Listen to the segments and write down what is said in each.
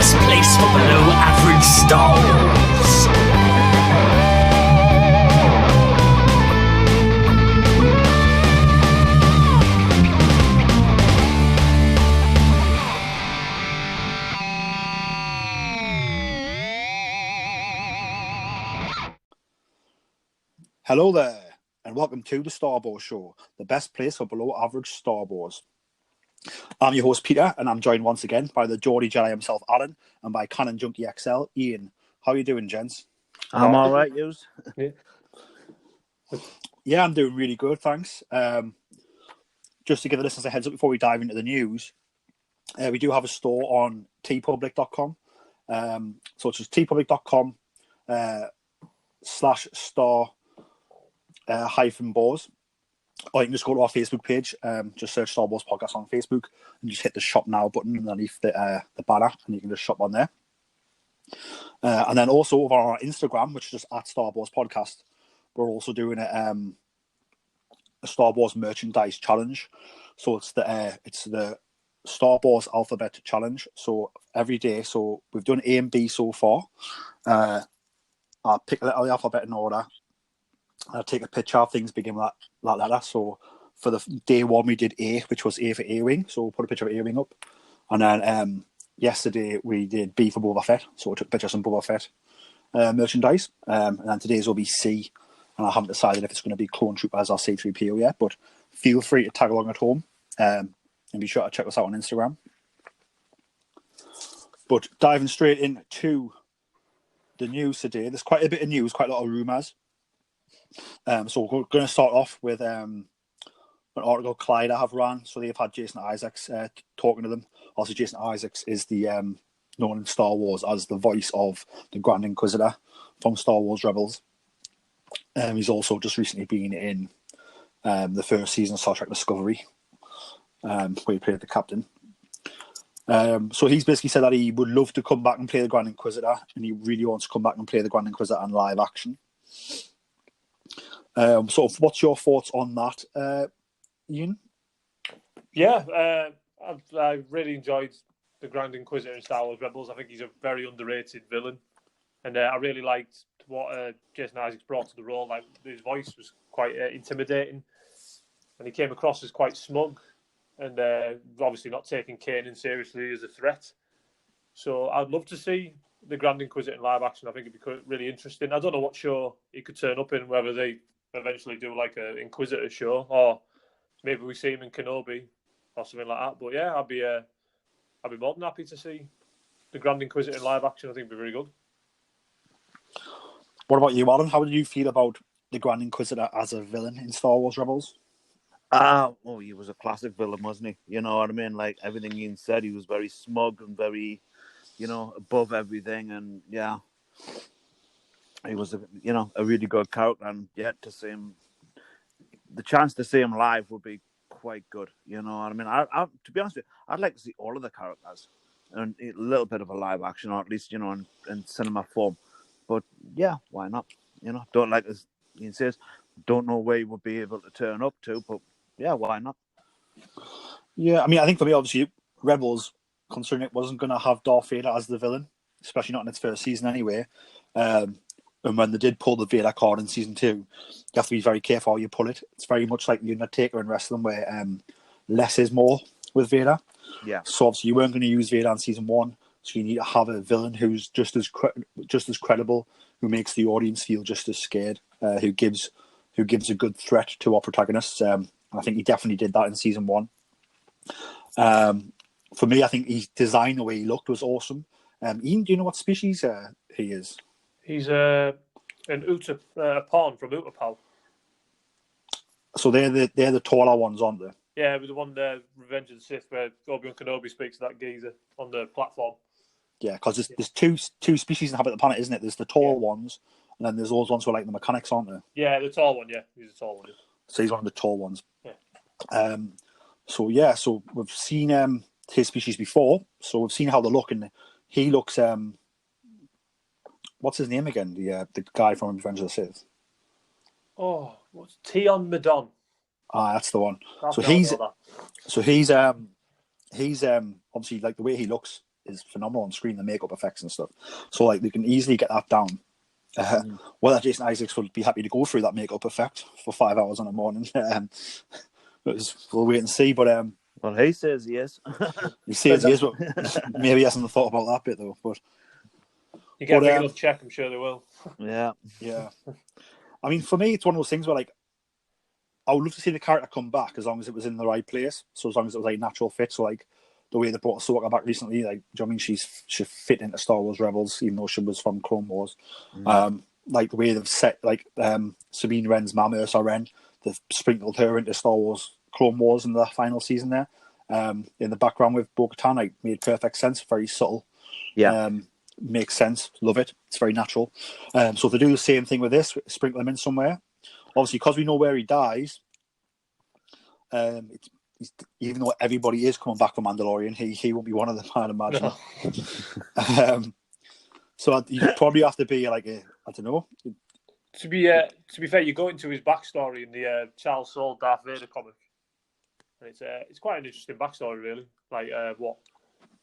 best place for below average Star Wars. Hello there, and welcome to the Star Wars Show, the best place for below average Star Wars. I'm your host Peter, and I'm joined once again by the Geordie Jedi himself, Alan, and by Canon Junkie XL, Ian. How are you doing, gents? I'm all right, yous. Yeah, I'm doing really good, thanks. Just to give the listeners a heads up before we dive into the news, we do have a store on tpublic.com. So it's just tpublic.com /star hyphen Wars. Or you can just go to our Facebook page, just search Star Wars Podcast on Facebook, and just hit the Shop Now button underneath the banner, and you can just shop on there. And then also over on our Instagram, which is just at Star Wars Podcast, we're also doing a Star Wars merchandise challenge. So it's the Star Wars alphabet challenge. So every day, so we've done A and B so far. I'll pick a letter of the alphabet in order. I'll take a picture of things beginning with that letter. So for the day one, we did A, which was A for A-Wing. So we'll put a picture of A-Wing up. And then yesterday, we did B for Boba Fett. So we took pictures of some Boba Fett merchandise. And then today's will be C. And I haven't decided if it's going to be Clone Troopers or C-3PO yet. But feel free to tag along at home. And be sure to check us out on Instagram. But diving straight into the news today, there's quite a bit of news, quite a lot of rumours. So we're going to start off with an article Clyde have ran. So they've had Jason Isaacs talking to them. Also, Jason Isaacs is the known in Star Wars as the voice of the Grand Inquisitor from Star Wars Rebels. He's also just recently been in the first season of Star Trek Discovery, where he played the captain. So he's basically said that he would love to come back and play the Grand Inquisitor, and he really wants to come back and play the Grand Inquisitor in live action. So what's your thoughts on that, Ian? Yeah, I really enjoyed the Grand Inquisitor in Star Wars Rebels. I think he's a very underrated villain, and I really liked what Jason Isaacs brought to the role. Like, his voice was quite intimidating, and he came across as quite smug, and obviously not taking Kanan seriously as a threat. So I'd love to see the Grand Inquisitor in live action. I think it'd be really interesting. I don't know what show he could turn up in, whether they eventually do like an Inquisitor show, or maybe we see him in Kenobi or something like that. But yeah, I'd be more than happy to see the Grand Inquisitor in live action. I think it'd be very good. What about you, Alan? How do you feel about the Grand Inquisitor as a villain in Star Wars Rebels? He was a classic villain, wasn't he? You know what I mean? Like everything Ian said, he was very smug and very, above everything, and yeah. He was, a really good character, and yet to see him, the chance to see him live would be quite good. You know what I mean? I to be honest with you, I'd like to see all of the characters and a little bit of a live action, or at least in cinema form. But yeah, why not? Don't like as Ian says, don't know where he would be able to turn up to, but yeah, why not? Yeah, I mean, I think for me, obviously, Rebels, considering it wasn't going to have Darth Vader as the villain, especially not in its first season anyway. And when they did pull the Vader card in season 2, you have to be very careful how you pull it. It's very much like the Undertaker in wrestling, where less is more with Vader. Yeah. So obviously you weren't going to use Vader in season 1, so you need to have a villain who's just as credible, who makes the audience feel just as scared, who gives a good threat to our protagonists. I think he definitely did that in season 1. For me, I think his design, the way he looked, was awesome. Ian, do you know what species he is? He's an pawn from Utapau. So they're the taller ones, aren't they? Yeah, it was the one Revenge of the Sith where Obi-Wan Kenobi speaks to that geezer on the platform. Yeah, because there's two species inhabit the planet, isn't it? There's the tall ones, and then there's those ones who are like the mechanics, aren't there? Yeah, the tall one. Yeah, he's the tall one. So he's one of the tall ones. Yeah. So we've seen his species before. So we've seen how they look, and he looks. What's his name again? The guy from Revenge of the Sith. Oh, what's Tion Madon? That's the one. He's He's obviously, like, the way he looks, is phenomenal on screen, the makeup effects and stuff. So like they can easily get that down. Whether Jason Isaacs would be happy to go through that makeup effect for 5 hours on a morning, we'll wait and see. But well, he says yes. he says he is, but maybe he hasn't thought about that bit though. But you get a big enough check, I'm sure they will. Yeah. I mean, for me, it's one of those things where like I would love to see the character come back as long as it was in the right place. So as long as it was like natural fit. So like the way they brought Ahsoka back recently, like, do you know what I mean? She fit into Star Wars Rebels, even though she was from Clone Wars. Like the way they've set, like Sabine Wren's mum, Ursa Wren, they've sprinkled her into Star Wars Clone Wars in the final season there. In the background with Bo-Katan, like, made perfect sense, very subtle. Yeah. Makes sense, love it. It's very natural. So if they do the same thing with this, sprinkle him in somewhere. Obviously, because we know where he dies, even though everybody is coming back from Mandalorian, he won't be one of them, I'd imagine. No. So you probably have to be like I don't know. To be fair, you go into his backstory in the Charles Soule Darth Vader comic, and it's quite an interesting backstory, really. Like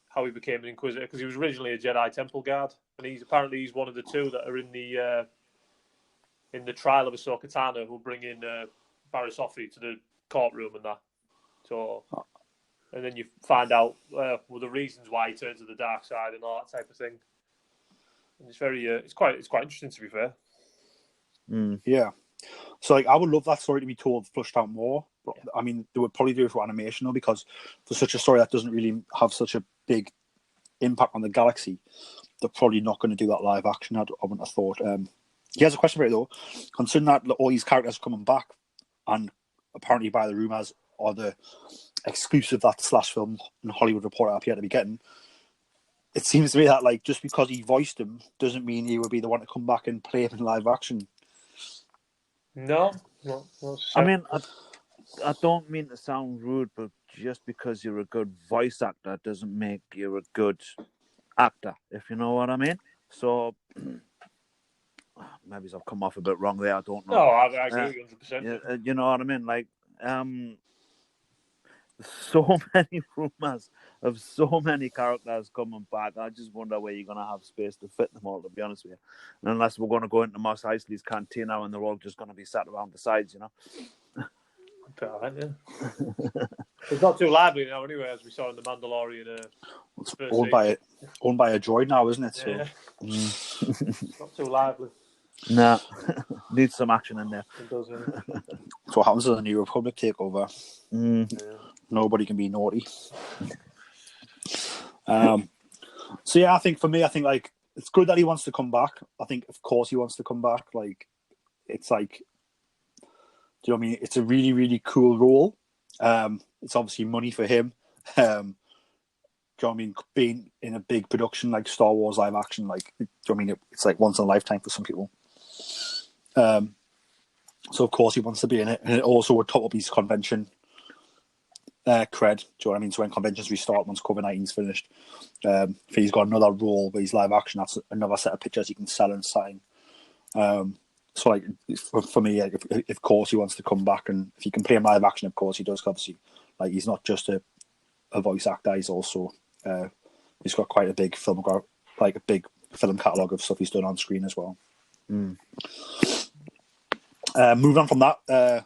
how he became an Inquisitor, because he was originally a Jedi Temple guard, and he's one of the two that are in the trial of Ahsoka Tano, who'll bring in Barriss Offee to the courtroom and that. So, and then you find out the reasons why he turned to the dark side and all that type of thing. And it's very, it's quite interesting, to be fair. Yeah. So like, I would love that story to be told, flushed out more. But I mean, they would probably do it for animation though, because for such a story that doesn't really have such a big impact on the galaxy, they're probably not going to do that live action. I wouldn't have thought. He has a question for it though. Considering that all these characters are coming back, and apparently by the rumours are the exclusive that Slash Film and Hollywood Reporter appear to be getting, it seems to me that like just because he voiced him doesn't mean he would be the one to come back and play him in live action. No. I mean, I don't mean to sound rude, but just because you're a good voice actor doesn't make you a good actor, if you know what I mean. So maybe I've come off a bit wrong there. I don't know. No, I agree 100%. You know what I mean? Like, so many rumours of so many characters coming back. I just wonder where you're going to have space to fit them all, to be honest with you. And unless we're going to go into Mos Eisley's cantina and they're all just going to be sat around the sides, you know. It's not too lively now, anyway, as we saw in the Mandalorian. It's owned by a droid now, isn't it? So. Yeah. It's not too lively. No, needs some action in there. It does. That's what happens in the New Republic takeover. Nobody can be naughty. So yeah, I think like it's good that he wants to come back. I think of course he wants to come back. Like it's like, do you know what I mean? It's a really, really cool role. It's obviously money for him. Do you know what I mean? Being in a big production like Star Wars live action, like, do you know what I mean? It's like once in a lifetime for some people. So of course he wants to be in it, and it also would top up his convention cred. Do you know what I mean? So when conventions restart once COVID-19's finished, if he's got another role where he's live action, that's another set of pictures he can sell and sign. So like for me, like, if of course he wants to come back, and if he can play in live action, of course he does. Obviously, like he's not just a voice actor; he's also he's got quite a big film catalogue of stuff he's done on screen as well. Moving on from that, so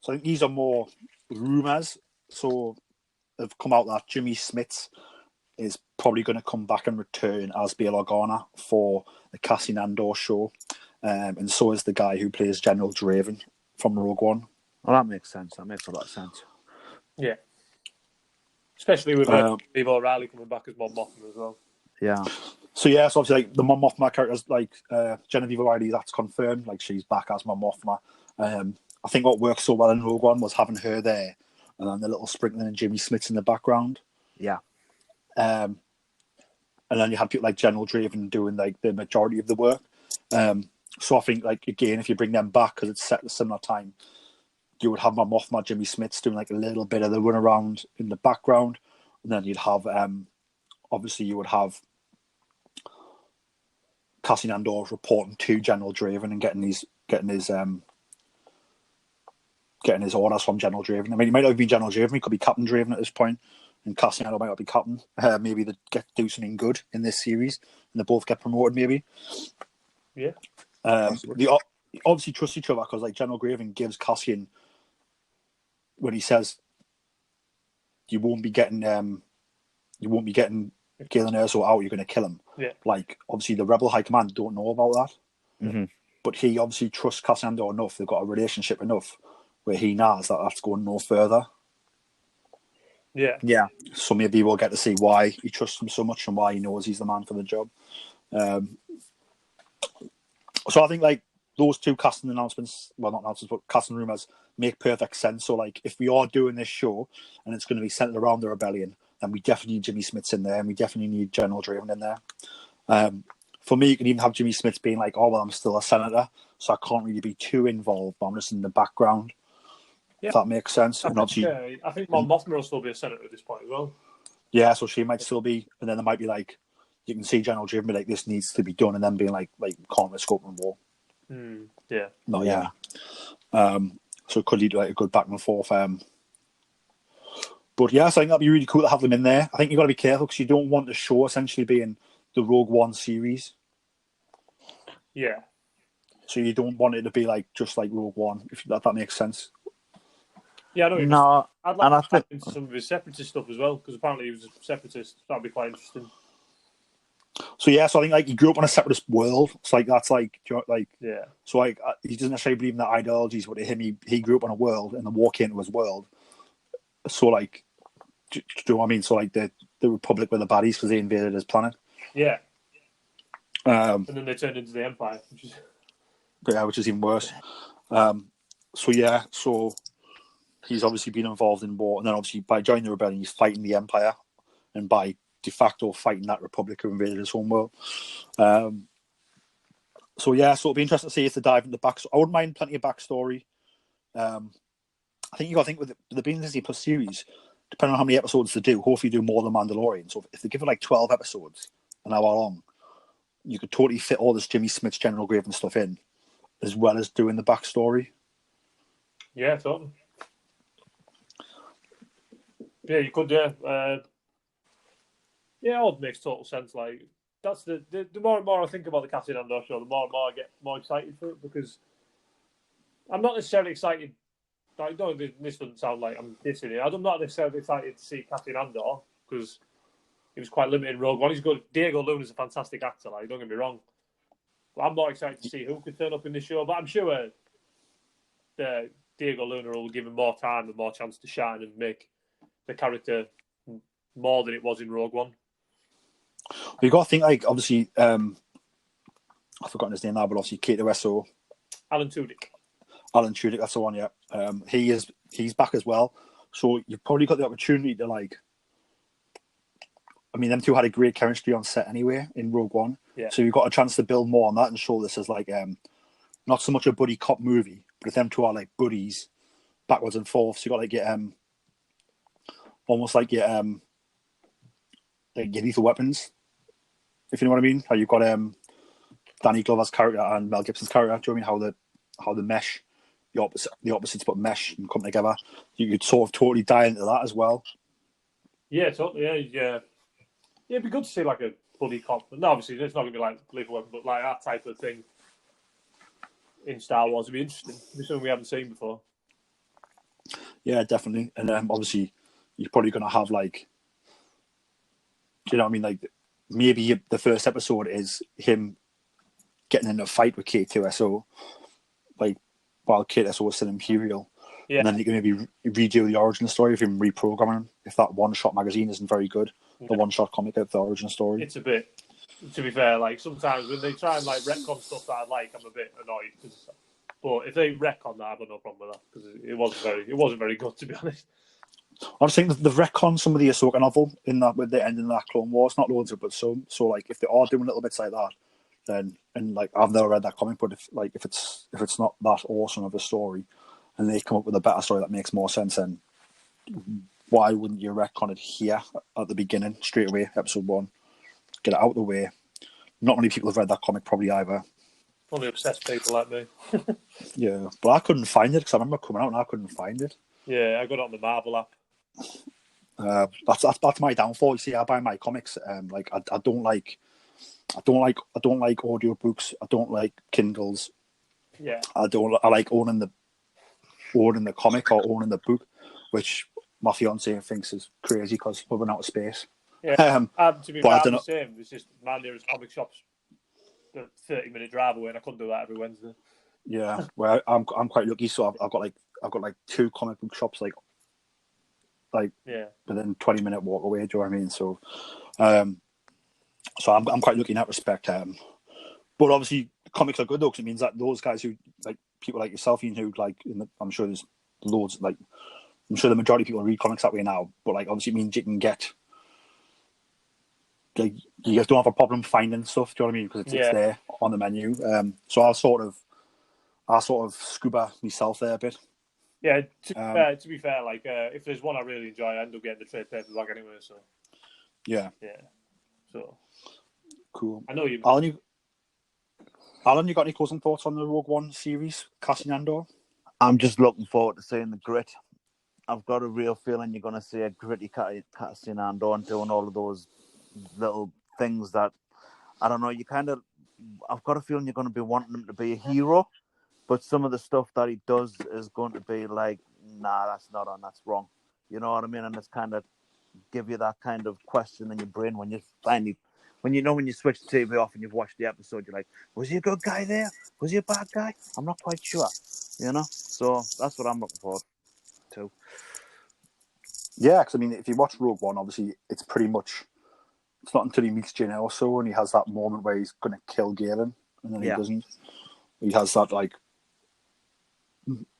I think these are more rumours. So they've come out that Jimmy Smits is probably going to come back and return as Bail Organa for the Cassian Andor show, and so is the guy who plays General Draven from Rogue One. Well, that makes sense. That makes a lot of sense. Yeah, especially with Steve O'Reilly coming back as Mon Mothma as well. Yeah. So yeah, so obviously like the Mon Mothma characters, like Genevieve O'Reilly, that's confirmed. Like she's back as Mon Mothma. I think what worked so well in Rogue One was having her there, and then the little sprinkling of Jimmy Smits in the background. Yeah. And then you had people like General Draven doing like the majority of the work. So I think like again, if you bring them back because it's set at a similar time, you would have Mon Mothma, Jimmy Smits doing like a little bit of the run around in the background, and then you'd have obviously you would have Cassian Andor reporting to General Draven and getting his orders from General Draven. I mean, he might not be General Draven; he could be Captain Draven at this point. and Cassian Andor might not be Captain. Maybe they do something good in this series, and they both get promoted. Maybe. Yeah. They obviously trust each other because like General Graven gives Cassian when he says, "You won't be getting Galen Erso out. You're going to kill him." Yeah. Like obviously the Rebel High Command don't know about that, Mm-hmm. but he obviously trusts Cassian Andor enough. They've got a relationship enough where he knows that that's going no further. Yeah. Yeah. So maybe we'll get to see why he trusts him so much and why he knows he's the man for the job. So I think like those two casting announcements, well not announcements, but casting rumours make perfect sense. So like if we are doing this show and it's going to be centered around the rebellion, then we definitely need Jimmy Smits in there and we definitely need General Draven in there. For me, you can even have Jimmy Smits being like, "Oh well, I'm still a senator, so I can't really be too involved, but I'm just in the background." Yeah. If that makes sense. I And obviously, I think Mon Mothma will still be a senator at this point as well. yeah, so she might still be, and then there might be like, you can see General Draven be like, "This needs to be done," and then being like can't risk open war. Yeah. No, yeah. So it could lead to like a good back and forth. But yeah, so I think that'd be really cool to have them in there. I think you've got to be careful because you don't want the show essentially being the Rogue One series. Yeah. So you don't want it to be like just like Rogue One, if that makes sense. Yeah, I know. No, I'd like to tap into some of his separatist stuff as well because apparently he was a separatist. That'd be quite interesting. So yeah, so I think like he grew up on a separatist world. It's like that's like yeah. So like he doesn't necessarily believe in the ideologies, but to him he grew up on a world and then walk into his world. So like, do you know what I mean? So like the Republic were the baddies because they invaded his planet. Yeah. And then they turned into the Empire, which is even worse. So yeah, so he's obviously been involved in war, and then obviously by joining the rebellion, he's fighting the Empire, and by de facto fighting that Republic who invaded his home world. So yeah, so it'll be interesting to see if they dive into back. I wouldn't mind plenty of backstory. I think you got to think with the being Disney Plus series, depending on how many episodes they do, hopefully do more than Mandalorian. So if they give it like 12 episodes, an hour long, you could totally fit all this Jimmy Smits, General Graven stuff in, as well as doing the backstory. Yeah, totally. Yeah, you could. Yeah, it makes total sense. Like that's the more and more I think about the Cassian Andor show, the more and more I get more excited for it because I'm not necessarily excited. Like, no, this doesn't sound like I'm dissing it. I'm not necessarily excited to see Cassian Andor because he was quite limited in Rogue One. He's good. Diego Luna's a fantastic actor. Like, don't get me wrong. But I'm more excited to see who could turn up in this show. But I'm sure Diego Luna will give him more time and more chance to shine and make the character more than it was in Rogue One. You got to think like obviously I've forgotten his name now, but obviously K2SO. Alan Tudyk. Alan Tudyk, that's the one. Yeah, he's back as well. So you've probably got the opportunity to like. I mean, them two had a great chemistry on set anyway in Rogue One. Yeah. So you've got a chance to build more on that and show this as like not so much a buddy cop movie, but if them two are like buddies backwards and forwards, so you got to get almost like your Lethal Weapons, if you know what I mean. How you've got Danny Glover's character and Mel Gibson's character. Do you know what I mean? How the mesh, the opposites but mesh and come together. You could sort of totally dive into that as well. Yeah, totally. Yeah. It'd be good to see like a buddy cop. No, obviously it's not going to be like Lethal Weapon, but like that type of thing in Star Wars would be interesting. It'd be something we haven't seen before. Yeah, definitely. And obviously you're probably going to have like, do you know what I mean? Like maybe the first episode is him getting in a fight with K2SO, like while K2SO was still Imperial. Yeah. And then you can maybe redo the origin story of him reprogramming if that one-shot magazine isn't very good. The one-shot comic of the origin story. It's a bit, to be fair, like sometimes when they try and like retcon stuff that I like, I'm a bit annoyed. But if they retcon that, I've got no problem with that because it wasn't very good, to be honest. I was thinking they've retconned some of the Ahsoka novel in that with the ending of that Clone Wars, not loads of, but some. So like if they are doing little bits like that, then and like I've never read that comic, but if it's not that awesome of a story, and they come up with a better story that makes more sense, then why wouldn't you retcon it here at the beginning, straight away, episode 1? Get it out of the way. Not many people have read that comic, probably either. Only obsessed people like me. Yeah, but I couldn't find it because I remember coming out and I couldn't find it. Yeah, I got it on the Marvel app. That's my downfall. You see, I buy my comics. Like I don't like audiobooks. I don't like Kindles. Yeah. I like owning the comic or owning the book, which my fiance thinks is crazy because we're running out of space. Yeah. To be but fair, I I'm don't the know. same. It's just my nearest comic shop's a 30-minute drive away, and I couldn't do that every Wednesday. Yeah, well, I'm quite lucky. So I've got like 2 comic book shops like Yeah. within 20-minute walk away. Do you know what I mean? So, so I'm quite lucky in that respect. But obviously, comics are good though, because it means that those guys who like people like yourself, Ian, who like I'm sure there's loads like I'm sure the majority of people read comics that way now. But like obviously, it means you can get like you guys don't have a problem finding stuff. Do you know what I mean? Because it's there on the menu. So I'll sort of scuba myself there a bit. Yeah, to be fair, like if there's one I really enjoy, I end up getting the trade paperback anyway. So yeah, so cool. I know you. Alan, you got any closing thoughts on the Rogue One series, Cassian Andor? I'm just looking forward to seeing the grit. I've got a real feeling you're going to see a gritty Cassian Andor doing all of those little things that, I don't know, I've got a feeling you're going to be wanting him to be a hero, but some of the stuff that he does is going to be like, nah, that's not on, that's wrong. You know what I mean? And it's kind of give you that kind of question in your brain when you finally, when you switch the TV off and you've watched the episode, you're like, was he a good guy there? Was he a bad guy? I'm not quite sure, you know? So that's what I'm looking forward to. Yeah, because I mean, if you watch Rogue One, obviously it's pretty much, it's not until he meets Jyn Erso and he has that moment where he's going to kill Galen, and then he doesn't. He has that like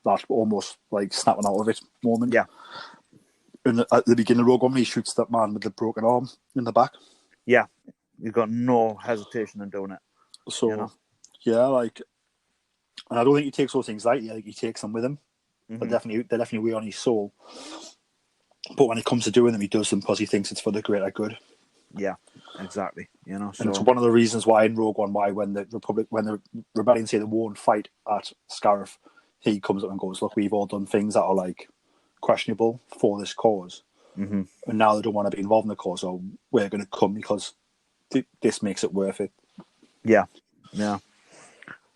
that almost like snapping out of it moment. Yeah. At the beginning of Rogue One, he shoots that man with the broken arm in the back. Yeah, you've got no hesitation in doing it. So, you know? Yeah, like, and I don't think he takes those things lightly. Like, he takes them with him. Mm-hmm. They're definitely weigh on his soul. But when it comes to doing them, he does them because he thinks it's for the greater good. Yeah, exactly. You know, so and it's one of the reasons why in Rogue One, when the rebellion say they won't fight at Scarif, he comes up and goes, "Look, we've all done things that are like questionable for this cause, mm-hmm. and now they don't want to be involved in the cause, so we're going to come because this makes it worth it." Yeah.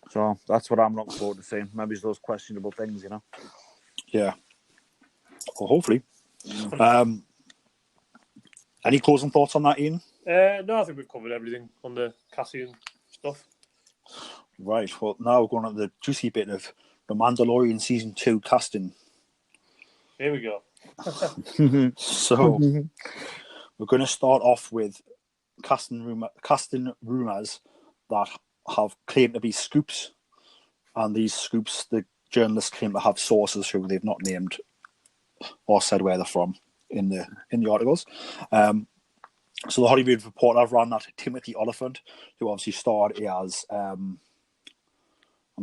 So that's what I'm looking forward to seeing. Maybe it's those questionable things, you know. Yeah. Well, hopefully. Any closing thoughts on that, Ian? No, I think we've covered everything on the Cassian stuff. Right. Well, now we're going on to the juicy bit of the Mandalorian Season 2 casting. Here we go. So we're going to start off with casting rumours that have claimed to be scoops, and these scoops, the journalists claim to have sources who they've not named or said where they're from in the articles. So the Hollywood Reporter ran that Timothy Oliphant, who obviously starred as, I'm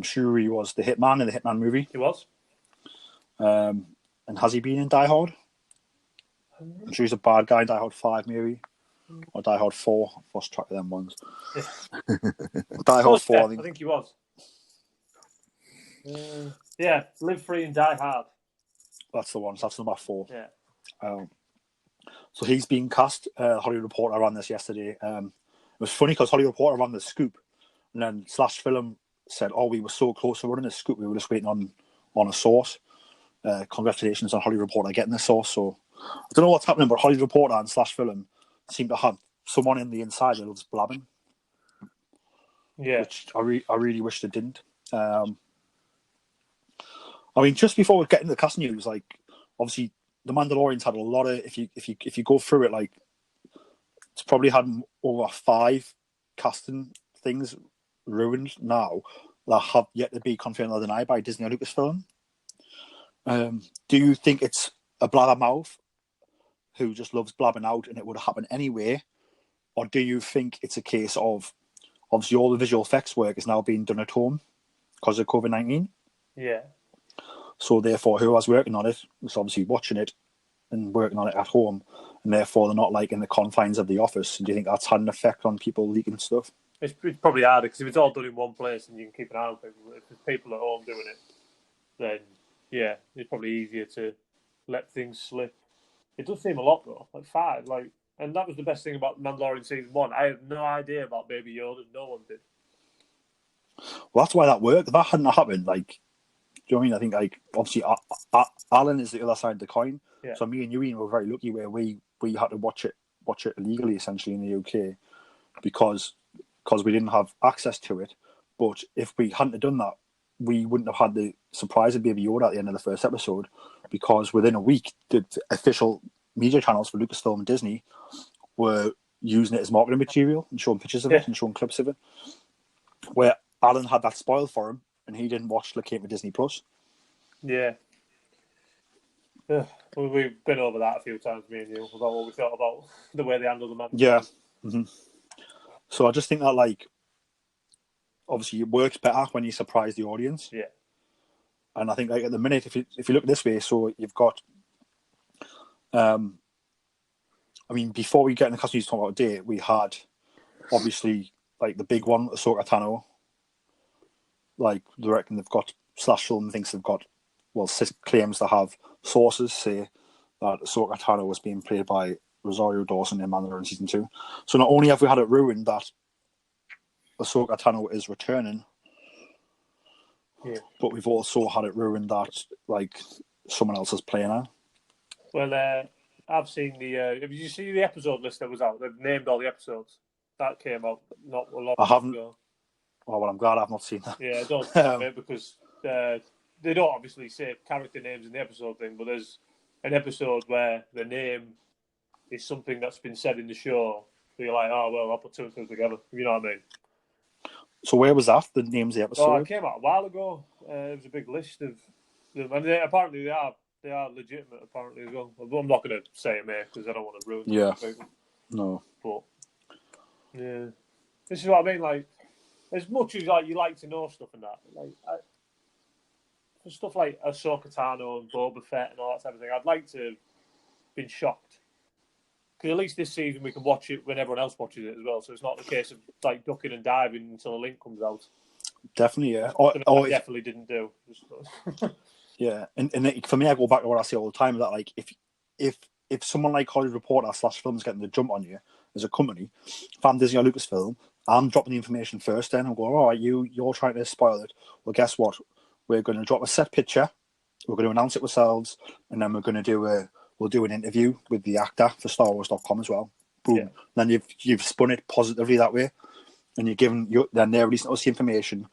sure he was the Hitman in the Hitman movie. He was. And has he been in Die Hard? I'm sure he's a bad guy in Die Hard 5, maybe. Or Die Hard 4. I've lost track of them ones. Die Hard 4, I think he was. Yeah, Live Free and Die Hard. That's the one. So that's number 4. Yeah. So he's been cast. Hollywood Reporter ran this yesterday. It was funny because Hollywood Reporter ran the scoop, and then Slash Film said, "Oh, we were so close to running the scoop. We were just waiting on a source. Congratulations on Hollywood Reporter getting the source." So I don't know what's happening, but Hollywood Reporter and Slash Film seem to have someone in the inside that loves blabbing. Yeah. Which I really wish they didn't. I mean, just before we get into the cast news, like obviously the Mandalorian's had a lot of. If you go through it, like it's probably had over 5 casting things ruined now that have yet to be confirmed or denied by Disney or Lucasfilm. Do you think it's a blabbermouth who just loves blabbing out and it would have happened anyway, or do you think it's a case of obviously all the visual effects work is now being done at home because of COVID-19? Yeah. So therefore, who was working on it was obviously watching it and working on it at home, and therefore they're not like in the confines of the office. And do you think that's had an effect on people leaking stuff? It's probably harder because if it's all done in one place and you can keep an eye on people, if there's people at home doing it, then yeah, it's probably easier to let things slip. It does seem a lot though, like 5, and that was the best thing about Mandalorian season 1. I had no idea about Baby Yoda. No one did. Well, that's why that worked. If that hadn't happened, like, do you know what I mean? I think, like, obviously, Alan is the other side of the coin. Yeah. So me and you, Ian, were very lucky where we had to watch it illegally, essentially, in the UK because we didn't have access to it. But if we hadn't have done that, we wouldn't have had the surprise of Baby Yoda at the end of the first episode, because within a week, the official media channels for Lucasfilm and Disney were using it as marketing material and showing pictures of it and showing clips of it, where Alan had that spoiled for him and he didn't watch till it came to Disney Plus. Yeah. Well, we've been over that a few times, me and you, about what we thought about the way they handle the man. Yeah. Mm-hmm. So I just think that, like, obviously it works better when you surprise the audience. Yeah. And I think, like, at the minute, if you look this way, so you've got, I mean, before we get into the customer talking about today, we had obviously, like, the big one, Ahsoka Tano. Like, they reckon they've got, Slash Film thinks they've got, well, claims to have sources say that Ahsoka Tano was being played by Rosario Dawson in Mandalorian Season 2. So not only have we had it ruined that Ahsoka Tano is returning, but we've also had it ruined that, like, someone else is playing her. Well, I've seen did you see the episode list that was out? They've named all the episodes. That came out not a long time ago. Oh, well, I'm glad I've not seen that. Yeah, don't because they don't obviously say character names in the episode thing, but there's an episode where the name is something that's been said in the show. So you're like, oh, well, I'll put 2 and 2 together. You know what I mean? So where was that? The names of the episode? Oh, it came out a while ago. There was a big list of them. And apparently they are legitimate, apparently, as well. I'm not going to say them here because I don't want to ruin them. Yeah. No. But, yeah. This is what I mean, like, as much as like you like to know stuff and that, like, for stuff like Ahsoka Tano and Boba Fett and all that type of thing, I'd like to have been shocked. Because at least this season we can watch it when everyone else watches it as well. So it's not the case of like ducking and diving until a link comes out. Definitely, yeah. I definitely didn't do. Yeah, and for me, I go back to what I say all the time, that, like, if someone like Hollywood Reporter / Films getting the jump on you as a company, if I'm Disney or Lucasfilm, I'm dropping the information first. Then I'm going, all right, you're trying to spoil it. Well, guess what? We're going to drop a set picture. We're going to announce it ourselves, and then we're going to we'll do an interview with the actor for StarWars.com as well. Boom. Yeah. Then you've spun it positively that way, and then they're releasing us the information.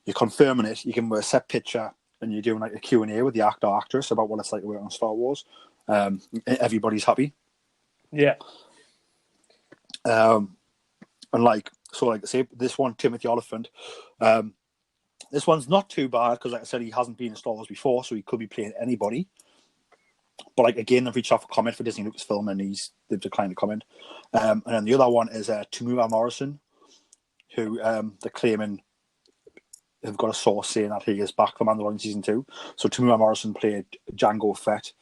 You're confirming it. You give them a set picture, and you're doing like a Q&A with the actor or actress about what it's like to work on Star Wars. Everybody's happy. Yeah. And like I say, this one, Timothy Oliphant, this one's not too bad because, like I said, he hasn't been in Star Wars before, so he could be playing anybody. But, like, again, they've reached out for comment for Disney Lucasfilm, and they've declined to comment. And then the other one is Tamura Morrison, who they're claiming have got a source saying that he is back for Mandalorian Season 2. So Tamura Morrison played Jango Fett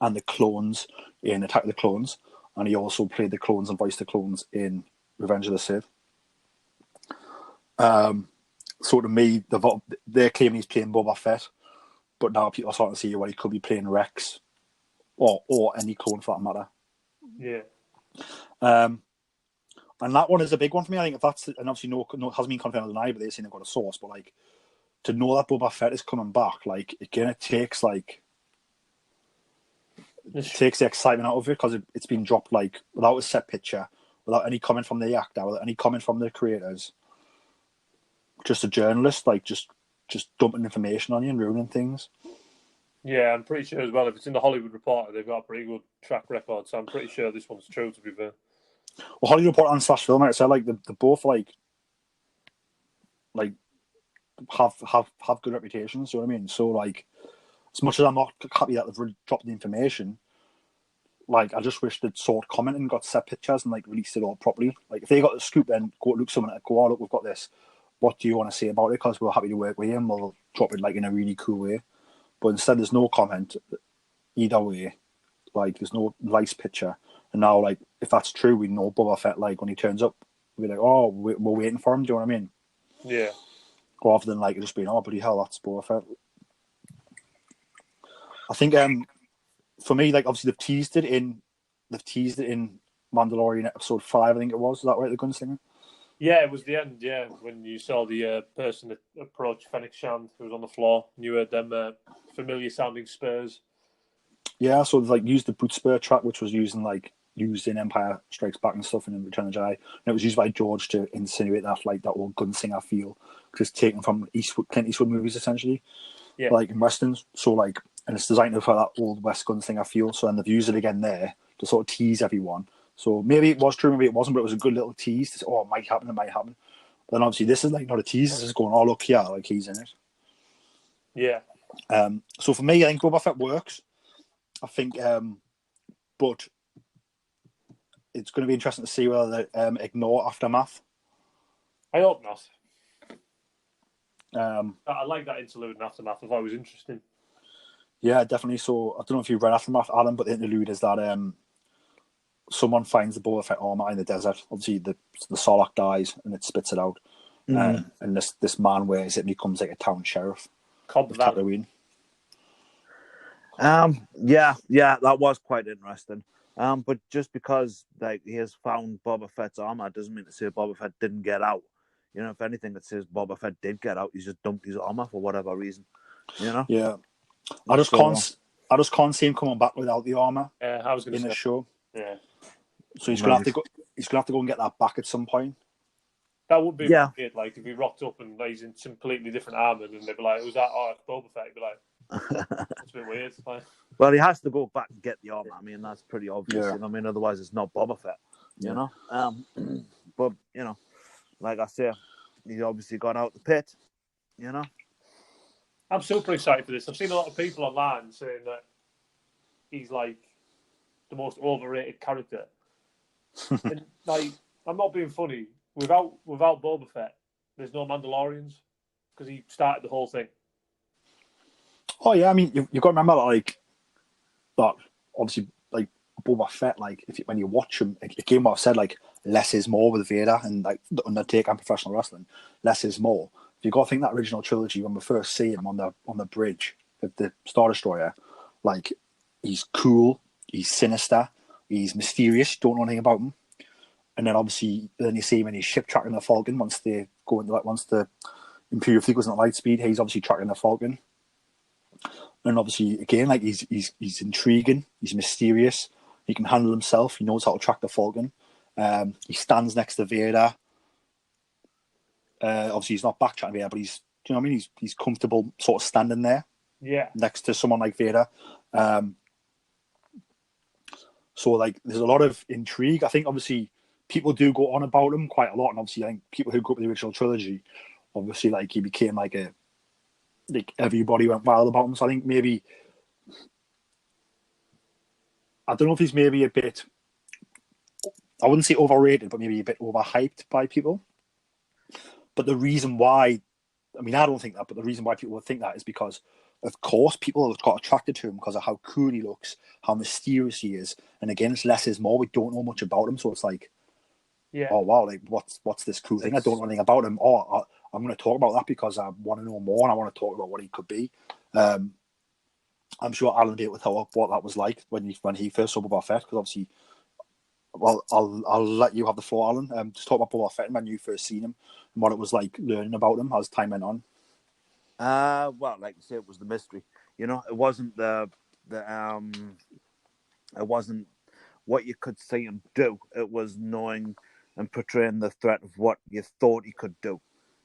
and the clones in Attack of the Clones, and he also played the clones and voiced the clones in Revenge of the Sith. So to me, they're claiming he's playing Boba Fett, but now people are starting to see he could be playing Rex or any clone for that matter. Yeah. And that one is a big one for me. I think if that's, and obviously no hasn't been confirmed or denied, but they're saying they've got a source. But like, to know that Boba Fett is coming back, like, again, it takes the excitement out of it, because it's been dropped like without a set picture, without any comment from the actor, without any comment from the creators. Just a journalist, like just dumping information on you and ruining things. Yeah, I'm pretty sure as well. If it's in the Hollywood Reporter, they've got a pretty good track record. So I'm pretty sure this one's true. To be fair. Well, Hollywood Reporter and / Film, like I said, like they both like have good reputations. You know what I mean? So like, as much as I'm not happy that they've really dropped the information, like, I just wish they'd sort comment and got set pictures and like released it all properly. Like, if they got the scoop, then go look someone and go, oh, look, we've got this. What do you want to say about it? Because we're happy to work with you and we'll drop it like in a really cool way. But instead, there's no comment either way. Like, there's no nice picture. And now, like, if that's true, we know Boba Fett, like, when he turns up, we're like, oh, we're waiting for him. Do you know what I mean? Yeah. Rather than, like, just being, oh, bloody hell, that's Boba Fett. I think for me, like obviously they've teased it in Mandalorian episode 5, I think it was. Is that right, the gunslinger? Yeah, it was the end. Yeah, when you saw the person that approached Fennec Shand, who was on the floor, and you heard them familiar sounding spurs. Yeah, so they've like used the boot spur track, which was used in Empire Strikes Back and stuff, and in Return of the Jedi. And it was used by George to insinuate that like that old gunslinger feel, because it's taken from Clint Eastwood movies essentially, Yeah, like in westerns. So like, and it's designed for that old West gunslinger feel. So and they've used it again there to sort of tease everyone. So maybe it was true, maybe it wasn't, but it was a good little tease to say, oh, it might happen, it might happen. But then obviously this is like not a tease, this is going, oh look, yeah, like he's in it. yeah. So for me, I think Boba Fett works. I think, but it's going to be interesting to see whether they ignore Aftermath. I hope not. Um, I like that interlude in Aftermath. I thought it was interesting. Yeah, definitely. So I don't know if you've read Aftermath, Alan, but the interlude is that someone finds the Boba Fett armor in the desert. Obviously, the Sarlacc dies and it spits it out, and this man wears it and becomes like a town sheriff of Tatooine. Yeah, that was quite interesting. But just because like he has found Boba Fett's armor doesn't mean to say Boba Fett didn't get out. You know, if anything, it says Boba Fett did get out. He's just dumped his armor for whatever reason. You know. Yeah, I just can't see him coming back without the armor. I was going to say the show. Yeah. So he's gonna have to go. He's gonna have to go and get that back at some point. That would be weird, like if he rocked up and he's in completely different armor, and they'd be like, "Was that Boba Fett?" He'd be like, "It's a bit weird." Like, well, he has to go back and get the armor. I mean, that's pretty obvious. Yeah. You know, I mean, otherwise it's not Boba Fett. You know. But you know, like I say, he's obviously gone out the pit. You know. I'm super excited for this. I've seen a lot of people online saying that he's like the most overrated character. And, like, I'm not being funny. Without Boba Fett, there's no Mandalorians because he started the whole thing. Oh yeah, I mean you've got to remember like that. Obviously, like Boba Fett, like when you watch him, again, what I've said, like less is more with Vader and like the Undertaker and professional wrestling. Less is more. You've got to think that original trilogy when we first see him on the bridge of the Star Destroyer, like he's cool, he's sinister, he's mysterious. You don't know anything about him. And then obviously, then you see him in his ship tracking the Falcon once the Imperial fleet goes into light speed. He's obviously tracking the Falcon. And obviously, again, like he's intriguing, he's mysterious. He can handle himself. He knows how to track the Falcon. He stands next to Vader. Obviously, he's not backtracking Vader, but he's, you know what I mean? He's comfortable sort of standing there, next to someone like Vader. So like, there's a lot of intrigue. I think obviously people do go on about him quite a lot, and obviously I think people who grew up with the original trilogy, obviously like he became like everybody went wild about him. So I think maybe, I don't know if he's maybe a bit, I wouldn't say overrated, but maybe a bit overhyped by people. But the reason why, I mean, I don't think that, but the reason why people would think that is because, of course, people have got attracted to him because of how cool he looks, how mysterious he is. And again, it's less is more. We don't know much about him. So it's like, oh, wow, like what's this cool thing? I don't know anything about him. Oh, I'm going to talk about that because I want to know more and I want to talk about what he could be. I'm sure Alan will be able to tell what that was like when he first saw Boba Fett, because obviously, well, I'll let you have the floor, Alan. Just talk about Boba Fett and when you first seen him and what it was like learning about him as time went on. Well, like you say, it was the mystery. You know, it wasn't it wasn't what you could see him do. It was knowing and portraying the threat of what you thought he could do.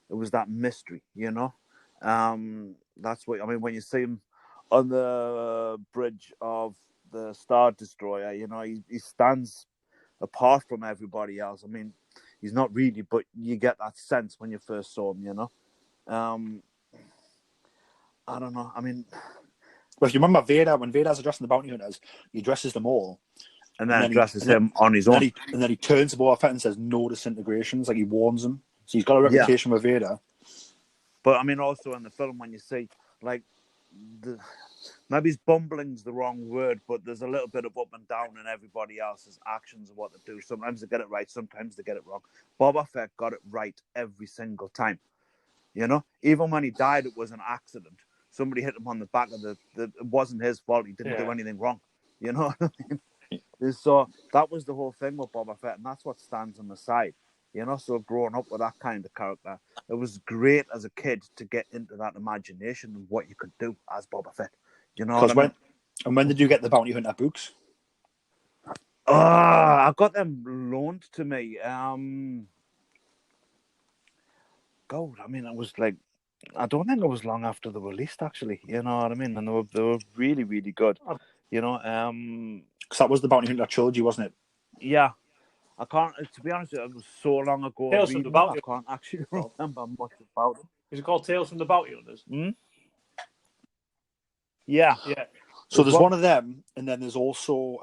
It was that mystery, you know. That's what I mean when you see him on the bridge of the Star Destroyer. You know, he stands apart from everybody else. I mean, he's not really, but you get that sense when you first saw him. You know. I don't know. I mean, well, if you remember Vader, when Vader's addressing the bounty hunters, he addresses them all. And then addresses him on his own. And then he turns to Boba Fett and says, no disintegrations. Like, he warns him. So he's got a reputation with Vader. But, I mean, also in the film, when you see, like, maybe his bumbling's the wrong word, but there's a little bit of up and down in everybody else's actions and what they do. Sometimes they get it right, sometimes they get it wrong. Boba Fett got it right every single time. You know? Even when he died, it was an accident. Somebody hit him on the back of it wasn't his fault. He didn't do anything wrong. You know what I mean? So that was the whole thing with Boba Fett, and that's what stands on the side. You know, so growing up with that kind of character, it was great as a kid to get into that imagination of what you could do as Boba Fett. You know what I mean? When did you get the Bounty Hunter books? I got them loaned to me. God, I mean, it was like, I don't think it was long after they were released, actually. You know what I mean? And they were really, really good. You know, because that was the Bounty Hunter trilogy, wasn't it? Yeah, I can't. To be honest, it was so long ago. Tales from the I Bounty can't actually remember much about it. Is it called Tales from the Bounty Hunters? Yeah. Yeah. So there's one of them, and then there's also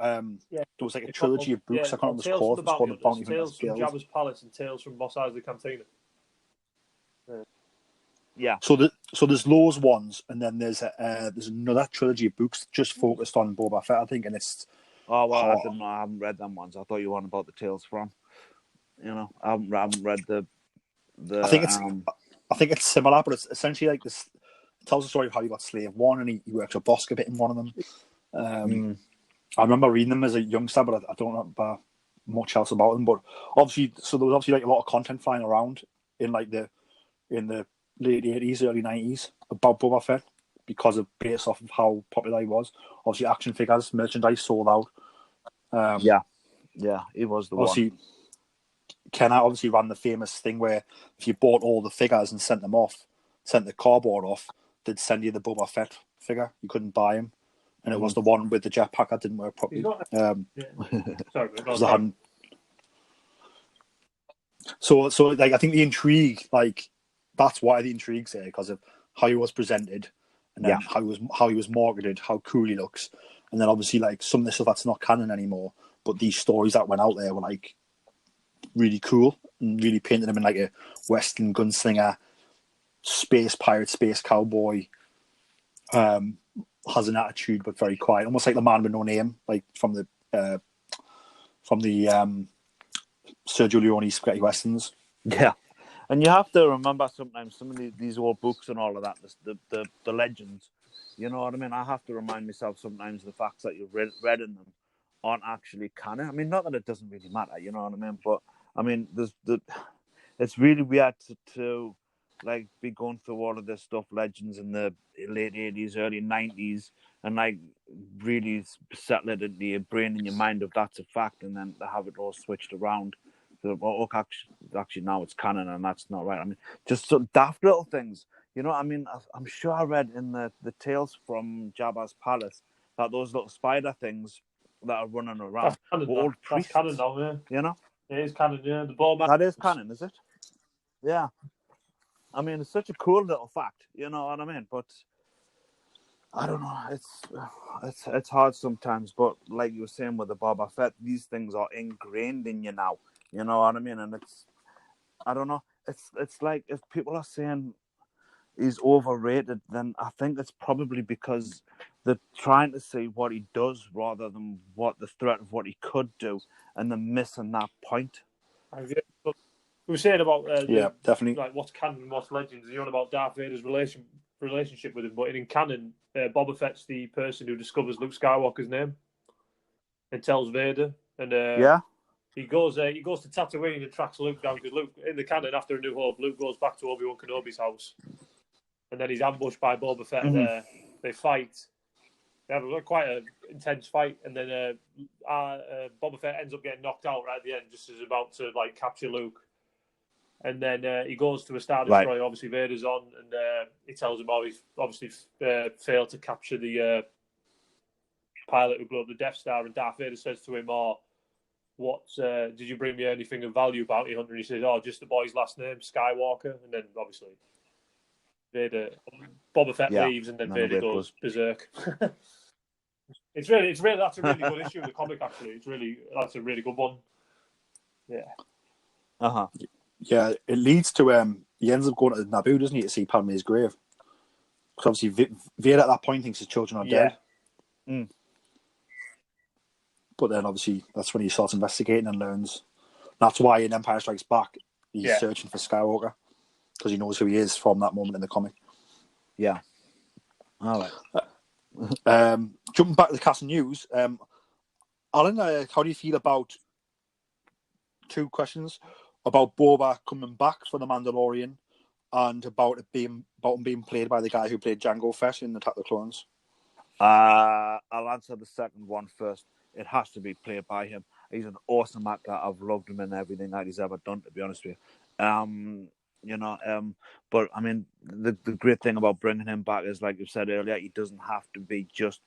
Yeah. there was like a trilogy of books. I can't remember what it's called. It's called the Bounty Hunters Tales from Guild. Jabba's Palace and Tales from Mos Eisley Cantina. Yeah. So there's those ones, and then there's another trilogy of books just focused on Boba Fett, I think, and it's. Oh well, I didn't know. I haven't read them ones. I thought you were on about the Tales from. You know, I haven't read the. I think it's similar, but it's essentially like this. It tells the story of how he got Slave One, and he works with Bosco bit in one of them. I remember reading them as a youngster, but I don't remember much else about them. But obviously, so there was obviously like a lot of content flying around in the late 80s, early 90s about Boba Fett based off of how popular he was. Obviously, action figures, merchandise sold out. Yeah, he was the obviously, one. Ken obviously ran the famous thing where if you bought all the figures and sent the cardboard off, they'd send you the Boba Fett figure. You couldn't buy him. And it was the one with the jetpack that didn't work properly. Sorry, So like I think the intrigue, like that's why the intrigue's there, because of how he was presented, and then how he was marketed, how cool he looks, and then obviously like some of the stuff that's not canon anymore, but these stories that went out there were like really cool and really painted him in like a Western gunslinger, space pirate, space cowboy. Has an attitude but very quiet, almost like the man with no name, like from the Sergio Leone spaghetti westerns. Yeah, and you have to remember sometimes some of these old books and all of that, the legends. You know what I mean? I have to remind myself sometimes the facts that you've read in them aren't actually canon. I mean, not that it doesn't really matter, you know what I mean? But I mean, it's really weird to like be going through all of this stuff, legends in the late 80s, early 90s, and like really settle it into your brain and your mind of that's a fact, and then to have it all switched around. So, well, actually now it's canon and that's not right. I mean, just so daft little things. You know, I mean, I'm sure I read in the Tales from Jabba's Palace that those little spider things that are running around were old priests. That's canon now, yeah. You know? It is canon, yeah. The ball that is canon, is it? Yeah. I mean, it's such a cool little fact, you know what I mean? But I don't know. It's hard sometimes, but like you were saying with the Boba Fett, these things are ingrained in you now. You know what I mean? And I don't know. It's like if people are saying he's overrated, then I think it's probably because they're trying to see what he does rather than what the threat of what he could do, and they're missing that point. We were saying about definitely like what's canon and what's legends. You're on about Darth Vader's relationship with him, but in canon, Boba Fett's the person who discovers Luke Skywalker's name and tells Vader, and he goes to Tatooine and tracks Luke down because Luke in the canon after A New Hope, Luke goes back to Obi-Wan Kenobi's house, and then he's ambushed by Boba Fett there. They fight. They have quite an intense fight, and then Boba Fett ends up getting knocked out right at the end, just as he's about to like capture Luke. And then he goes to a Star Destroyer. Right. Obviously, Vader's on, and he tells him, he's obviously failed to capture the pilot who blew up the Death Star. And Darth Vader says to him, what did you bring me anything of value, Bounty Hunter? And he says, just the boy's last name, Skywalker. And then, obviously, Boba Fett leaves, and then Vader goes berserk. It's really that's a really good issue in the comic. Actually, that's a really good one. Yeah. Yeah, it leads to he ends up going to Naboo, doesn't he, to see Padme's grave? Because obviously Vader at that point thinks his children are dead. But then obviously that's when he starts investigating and learns. That's why in Empire Strikes Back he's searching for Skywalker, because he knows who he is from that moment in the comic. Yeah. All right. Jumping back to the cast and news, Alan, how do you feel about two questions about Boba coming back for the Mandalorian and about him being played by the guy who played Jango Fett in Attack of the Clones? I'll answer the second one first. It has to be played by him. He's an awesome actor. I've loved him in everything that he's ever done, to be honest with you. But I mean, the great thing about bringing him back is, like you said earlier, he doesn't have to be just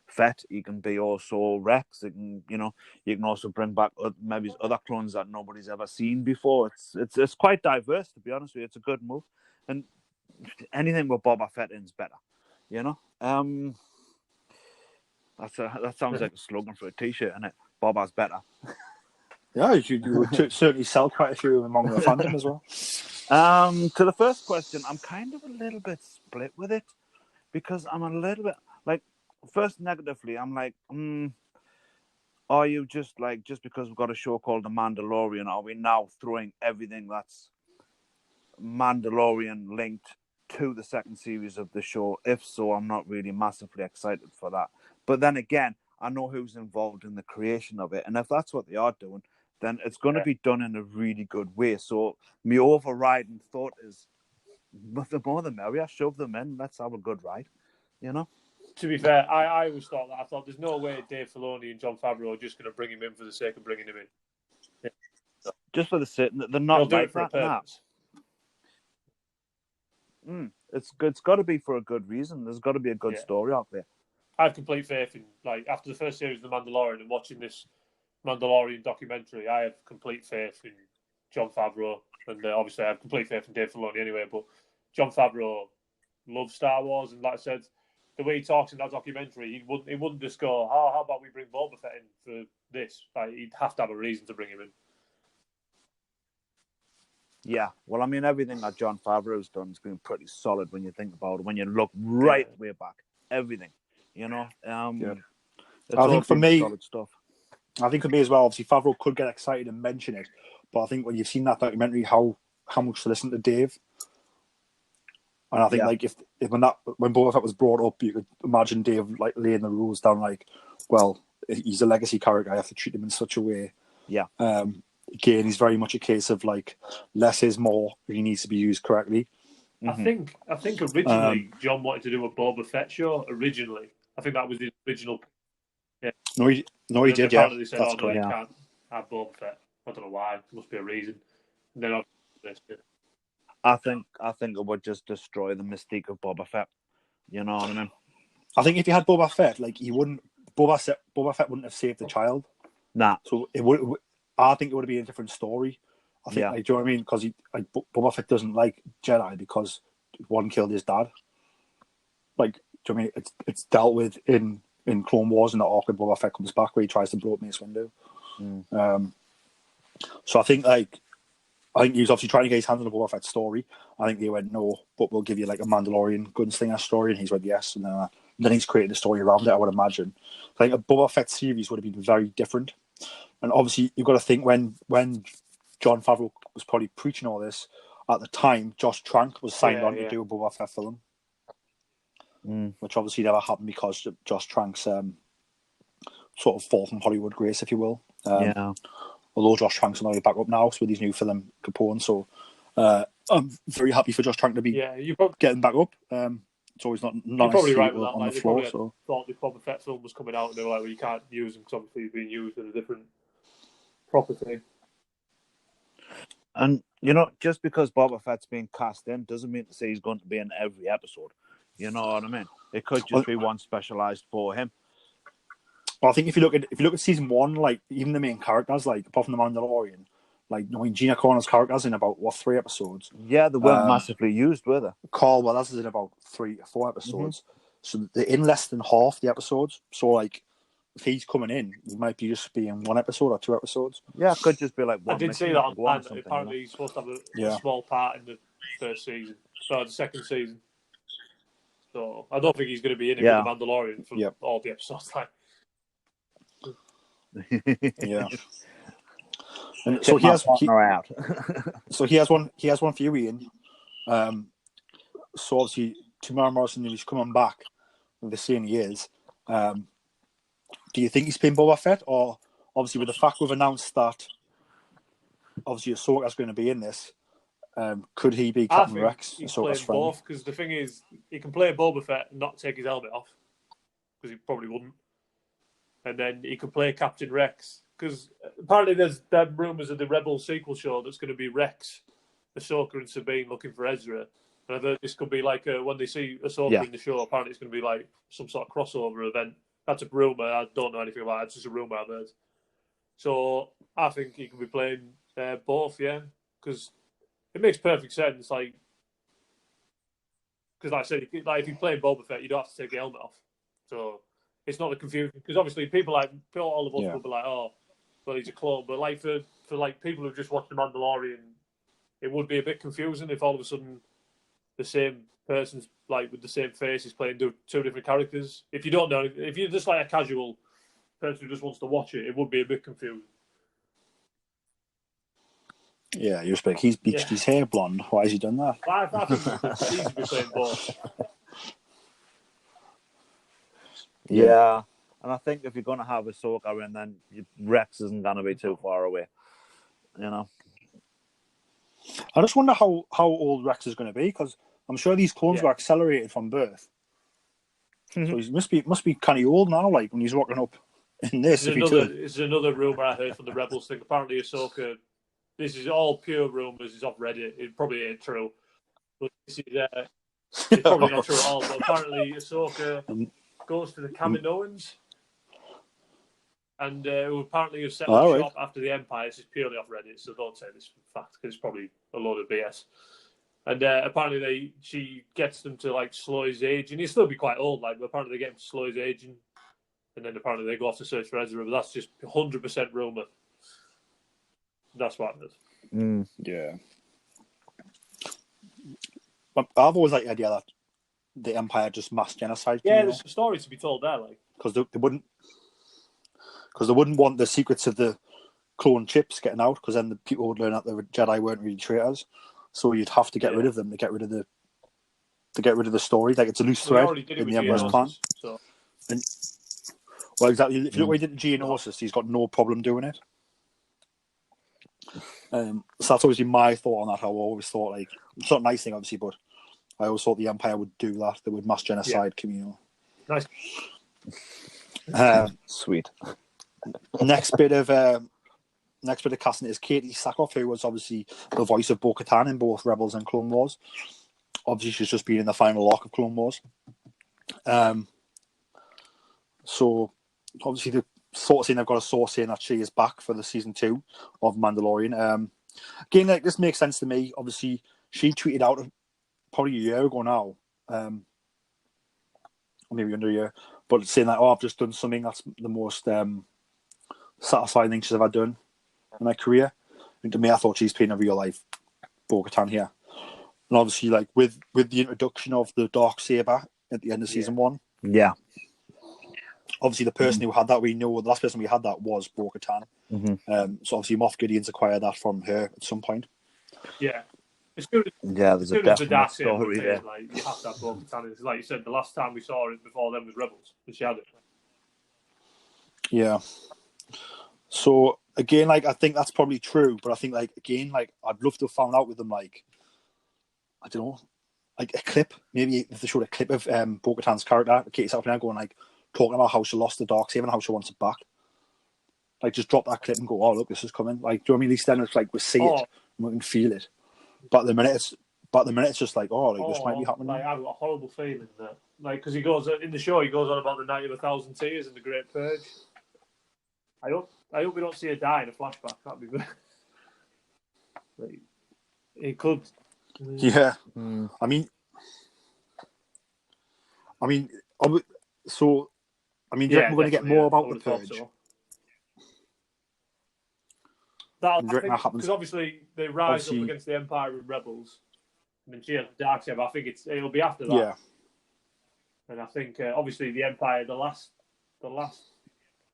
Fett. He can be also Rex. You can also bring back maybe other clones that nobody's ever seen before. It's quite diverse, to be honest with you. It's a good move, and anything with Boba Fett in is better. That sounds like a slogan for a T-shirt, isn't it? Boba's better. Yeah, you would certainly sell quite a few among the fandom as well. To the first question, I'm kind of a little bit split with it because I'm a little bit like, first negatively, I'm like, are you just because we've got a show called The Mandalorian, are we now throwing everything that's Mandalorian linked to the second series of the show? If so, I'm not really massively excited for that. But then again, I know who's involved in the creation of it, and if that's what they are doing, then it's going to be done in a really good way. So my overriding thought is, the more the merrier. Shove them in. Let's have a good ride. To be fair, I always thought that. I thought there's no way Dave Filoni and Jon Favreau are just going to bring him in for the sake of bringing him in. Yeah. Just for the sake, they're not They'll like do it for that. a purpose. It's good. It's got to be for a good reason. There's got to be a good story out there. I have complete faith in, after the first series of The Mandalorian and watching this Mandalorian documentary, I have complete faith in Jon Favreau, and obviously I have complete faith in Dave Filoni anyway. But Jon Favreau loves Star Wars, and like I said, the way he talks in that documentary, he wouldn't just go, how about we bring Boba Fett in for this? He'd have to have a reason to bring him in. Yeah, well, I mean, everything that Jon Favreau's done has been pretty solid when you think about it. When you look way back, everything, I think for me, solid stuff. I think for me as well, obviously Favreau could get excited and mention it, but I think when you've seen that documentary, how much to listen to Dave, and I think if when Boba Fett was brought up, you could imagine Dave laying the rules down, well, he's a legacy character, I have to treat him in such a way. Yeah. Again, he's very much a case of less is more. He needs to be used correctly. Mm-hmm. I think originally John wanted to do a Boba Fett show. Originally, I think that was his original. Yeah. No, he did. Yeah, they said, "Oh no, you can't have Boba Fett." I don't know why. There must be a reason. And then I think it would just destroy the mystique of Boba Fett. You know what I mean? I think if you had Boba Fett, he wouldn't. Boba Fett wouldn't have saved the child. Nah. So it would. I think it would have been a different story. I think, do you know what I mean? Because Boba Fett doesn't like Jedi because one killed his dad. Do you know what I mean? It's dealt with in Clone Wars, and the arc when Boba Fett comes back where he tries to blow up Mace Windu. So I think he was obviously trying to get his hands on the Boba Fett story. I think they went no, but we'll give you a Mandalorian gunslinger story, and he's went yes, and then he's created a story around it. I would imagine. I think a Boba Fett series would have been very different. And obviously, you've got to think when Jon Favreau was probably preaching all this at the time, Josh Trank was signed on to do a Boba Fett film, which obviously never happened because Josh Trank's sort of fall from Hollywood grace, if you will. Although Josh Trank's on the way back up now with his new film Capone, so I'm very happy for Josh Trank to be getting back up. It's always not you're probably right with that. On the floor. So thought the Boba Fett film was coming out, and they were like, "Well, you can't use him because obviously he's being used in a different property." And just because Boba Fett's being cast in doesn't mean to say he's going to be in every episode. You know what I mean? It could just be one specialized for him. Well, I think if you look at season 1, even the main characters, apart from the Mandalorian, Gina Carano's characters in about 3 episodes. Yeah, they weren't massively used, were they? Carl Weathers is in about 3 or 4 episodes. So they're in less than half the episodes. So if he's coming in, he might be just be in 1 episode or 2 episodes. Yeah, it could just be one. I did see that online. Apparently, he's supposed to have a small part in the first season, the second season. So I don't think he's going to be in it with the Mandalorian for all the episodes. Yeah. And so he has one for you, Ian. So obviously Tamara Morrison is coming back with the saying he is. do you think he's playing Boba Fett, or obviously with the fact we've announced that obviously Ahsoka's going to be in this, could he be Captain Rex, he's Ahsoka's playing friend? both, because the thing is, he can play Boba Fett and not take his helmet off, because he probably wouldn't. And then he could play Captain Rex, because apparently there's rumours of the Rebel sequel show that's going to be Rex, Ahsoka and Sabine looking for Ezra. And I thought this could be like when they see Ahsoka in the show, apparently it's going to be like some sort of crossover event. That's a rumour. I don't know anything about it. It's just a rumour I've heard. So I think he could be playing both, yeah, because it makes perfect sense. Like, because like I said, if you're playing Boba Fett, you don't have to take the helmet off. So it's not the confusion, because obviously all of us will be like, oh, well, he's a clone. But like for like people who just watched The Mandalorian, it would be a bit confusing if all of a sudden the same person's like with the same face is playing two different characters. If you don't know, if you're just like a casual person who just wants to watch it, it would be a bit confusing. Yeah, you're like, he's bleached his hair blonde. Why has he done that? I think he's be playing both. Yeah. And I think if you're going to have Ahsoka in, then Rex isn't going to be too far away. You know? I just wonder how old Rex is going to be, because I'm sure these clones were accelerated from birth. So he must be kind of old now, like when he's walking up in this. This is another rumor I heard from the Rebels thing. Apparently, Ahsoka. This is all pure rumors. It's off Reddit. It probably ain't true, but this is it's probably not true at all. But apparently, Ahsoka goes to the Kaminoans, and who apparently have set up shop after the Empire. This is purely off Reddit, so don't say this for fact, because it's probably a load of BS. And apparently she gets them to like slow his age, and he'll still be quite old. Like, but apparently they get him to slow his aging, and then apparently they go off to search for Ezra. But that's just 100% rumor. That's what it is. Yeah. I've always liked the idea that the Empire just mass genocide. Yeah, there's a story to be told there, like, because they wouldn't want the secrets of the clone chips getting out, because then the people would learn that the Jedi weren't really traitors. So you'd have to get rid of them to get rid of the story. Like, it's a loose thread in the Emperor's plan. So. Well, exactly. If you look what he did to Geonosis, he's got no problem doing it. So that's obviously my thought on that. How I always thought, like, it's not a nice thing, obviously, but I always thought the Empire would do that. They would mass genocide Camino. Nice. Sweet. Next bit of casting is Katie Sackhoff, who was obviously the voice of Bo-Katan in both Rebels and Clone Wars. Obviously, she's just been in the final arc of Clone Wars. So obviously the sort of saying they've got a source saying that she is back for the season 2 of Mandalorian. Again, like, this makes sense to me. Obviously, she tweeted out probably a year ago now, or maybe under a year, but saying that, I've just done something that's the most satisfying thing she's ever done in my career. And to me, I thought she's playing a real life Bo-Katan here. And obviously, like, with the introduction of the Darksaber at the end of season 1. Yeah. Obviously, the person who had that, we know the last person we had that was Bo-Katan. So obviously, Moff Gideon's acquired that from her at some point. Yeah. There's a definite story there. Like, you have to have Bo-Katan. It's like you said, the last time we saw it before then was Rebels, and she had it. Yeah. So again, like, I think that's probably true, but I think, like, again, like, I'd love to have found out with them, like, I don't know, like a clip. Maybe if they showed a clip of Bo-Katan's character, Katie Sackhoff, going like talking about how she lost the Darksaber and how she wants it back. Like, just drop that clip and go, oh, look, this is coming. Like, do you know what I mean? At least then it's like we see it and we can feel it. But at the minute it's just like, this might be happening. Like, I've got a horrible feeling that, like, because he goes in the show, he goes on about the Night of 1,000 Tears and the Great Purge. I hope we don't see her die in a flashback. That'd be good. Like, it could. Yeah. I mean, so. Do you reckon we're going to get more about the Purge? So. Because obviously they rise up against the Empire and Rebels. I mean, she has the Darksaber. I think it'll be after that. Yeah. And I think obviously the Empire, the last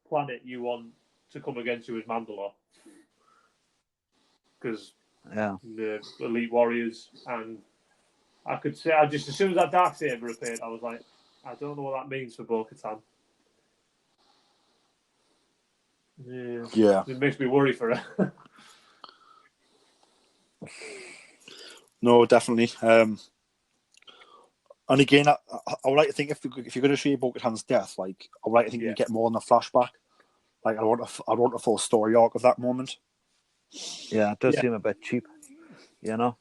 planet you want to come against you is Mandalore, because the elite warriors, and I could say as soon as that Darksaber appeared, I was like, I don't know what that means for Bo-Katan. Yeah. It makes me worry for her. No, definitely. And again, I would like to think if you're going to show you Bo-Katan's death, like I would like to think you get more in the flashback. Like I want a full story arc of that moment. Yeah, it does seem a bit cheap, you know.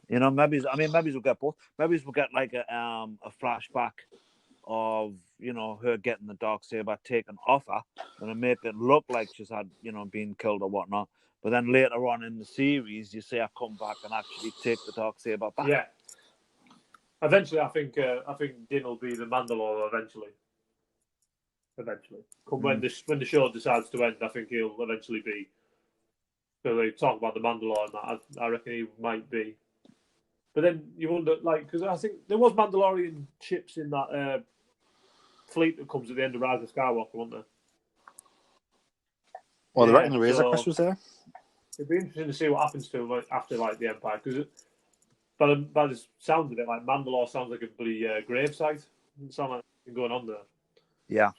Maybe we'll get both. Maybe we'll get like a flashback of her getting the Darksaber taken off her, and make it look like she's had been killed or whatnot. But then later on in the series, you see her come back and actually take the Darksaber back. Yeah. Eventually, I think Din will be the Mandalore. Eventually, when the show decides to end, I think he'll eventually be. So they talk about the Mandalore, and that I reckon he might be. But then you wonder, like, because I think there was Mandalorian ships in that fleet that comes at the end of Rise of Skywalker, wasn't there? Well, they reckon the Razor Crest was there. It'd be interesting to see what happens to him after like the Empire, because by the sound of it, like Mandalore sounds like a bloody gravesite. It sounds like something going on there. Yeah.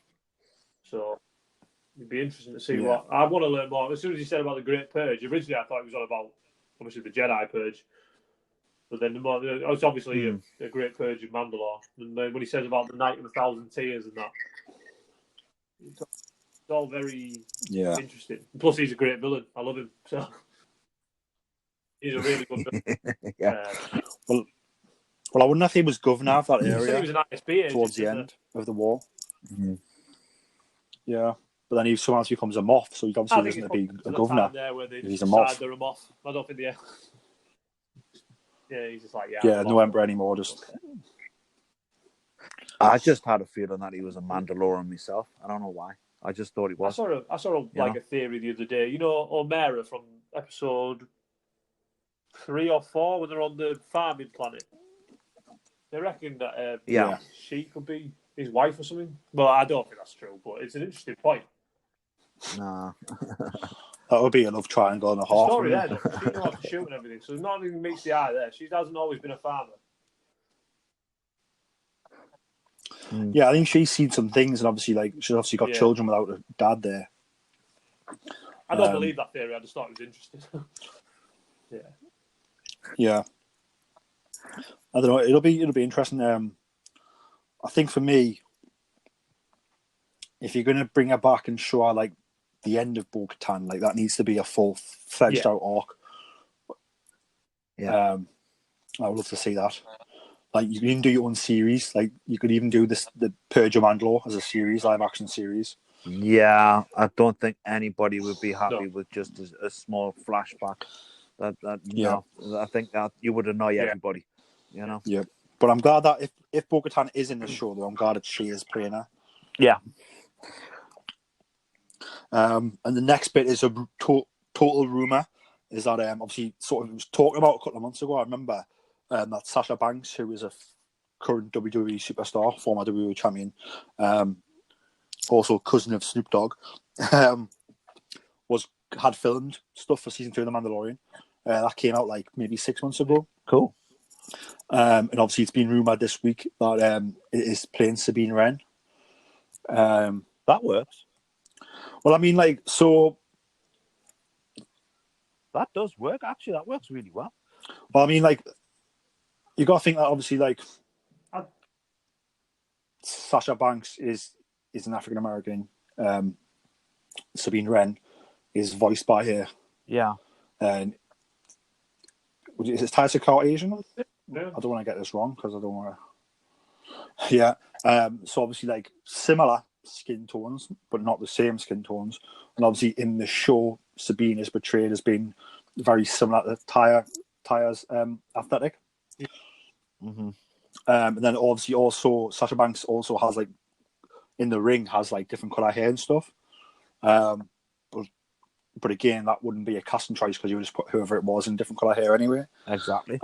So it'd be interesting to see what. I want to learn more. As soon as he said about the Great Purge, originally I thought it was all about obviously the Jedi Purge, but then it's obviously a Great Purge in Mandalore. And then when he says about the Night of a Thousand Tears and that, it's all very interesting. And plus, he's a great villain. I love him. So he's a really good villain. Well, I wouldn't have thought he was governor of that He area was an ISB towards the end of the war. Mm-hmm. Yeah, but then he somehow becomes a Moff, so he obviously doesn't be a governor. There where they he's a Moff. They're a Moff. I don't think he's just like no Emperor anymore. Just. I just had a feeling that he was a Mandalorian myself. I don't know why. I just thought he was. I saw a theory the other day. You know, O'Mara from episode 3 or 4 when they're on the farming planet. They reckon that she could be his wife or something. Well, I don't think that's true, but it's an interesting point. Nah. That would be a love triangle and a half. The story there, though. She knows how to shoot and everything, so not even meets the eye there. She hasn't always been a farmer. Yeah, I think she's seen some things, and obviously, she's got children without a dad there. I don't believe that theory. I just thought it was interesting. Yeah. I don't know. It'll be interesting. I think for me, if you're going to bring her back and show her like the end of Bo-Katan, like that needs to be a full-fledged out arc. Yeah, I would love to see that. Like you can even do your own series. Like you could even do the Purge of Mandalore as a series, live action series. Yeah, I don't think anybody would be happy with just a small flashback. No, I think that you would annoy everybody. Yeah, but I'm glad that if Bo-Katan is in the show, though, I'm glad that she is playing her. Yeah. And the next bit is a total rumor. Is that obviously sort of was talking about a couple of months ago? I remember that Sasha Banks, who is a current WWE superstar, former WWE champion, also cousin of Snoop Dogg, had filmed stuff for season 2 of The Mandalorian. That came out like maybe 6 months ago. Cool. And obviously it's been rumored this week that it is playing Sabine Wren. That works. Well, I mean, so that does work. Actually, that works really well. Well, I mean, you got to think that obviously, Sasha Banks is an African American. Sabine Wren is voiced by her. Yeah. And is it Tyler Caucasian? Yeah. I don't want to get this wrong because I don't want to. Yeah. So obviously, similar skin tones, but not the same skin tones. And obviously, in the show, Sabine is portrayed as being very similar to Tyler's aesthetic. Mm-hmm. And then obviously also Sasha Banks also has in the ring has different colour hair and stuff. But again, that wouldn't be a casting choice because you would just put whoever it was in different colour hair anyway. Exactly.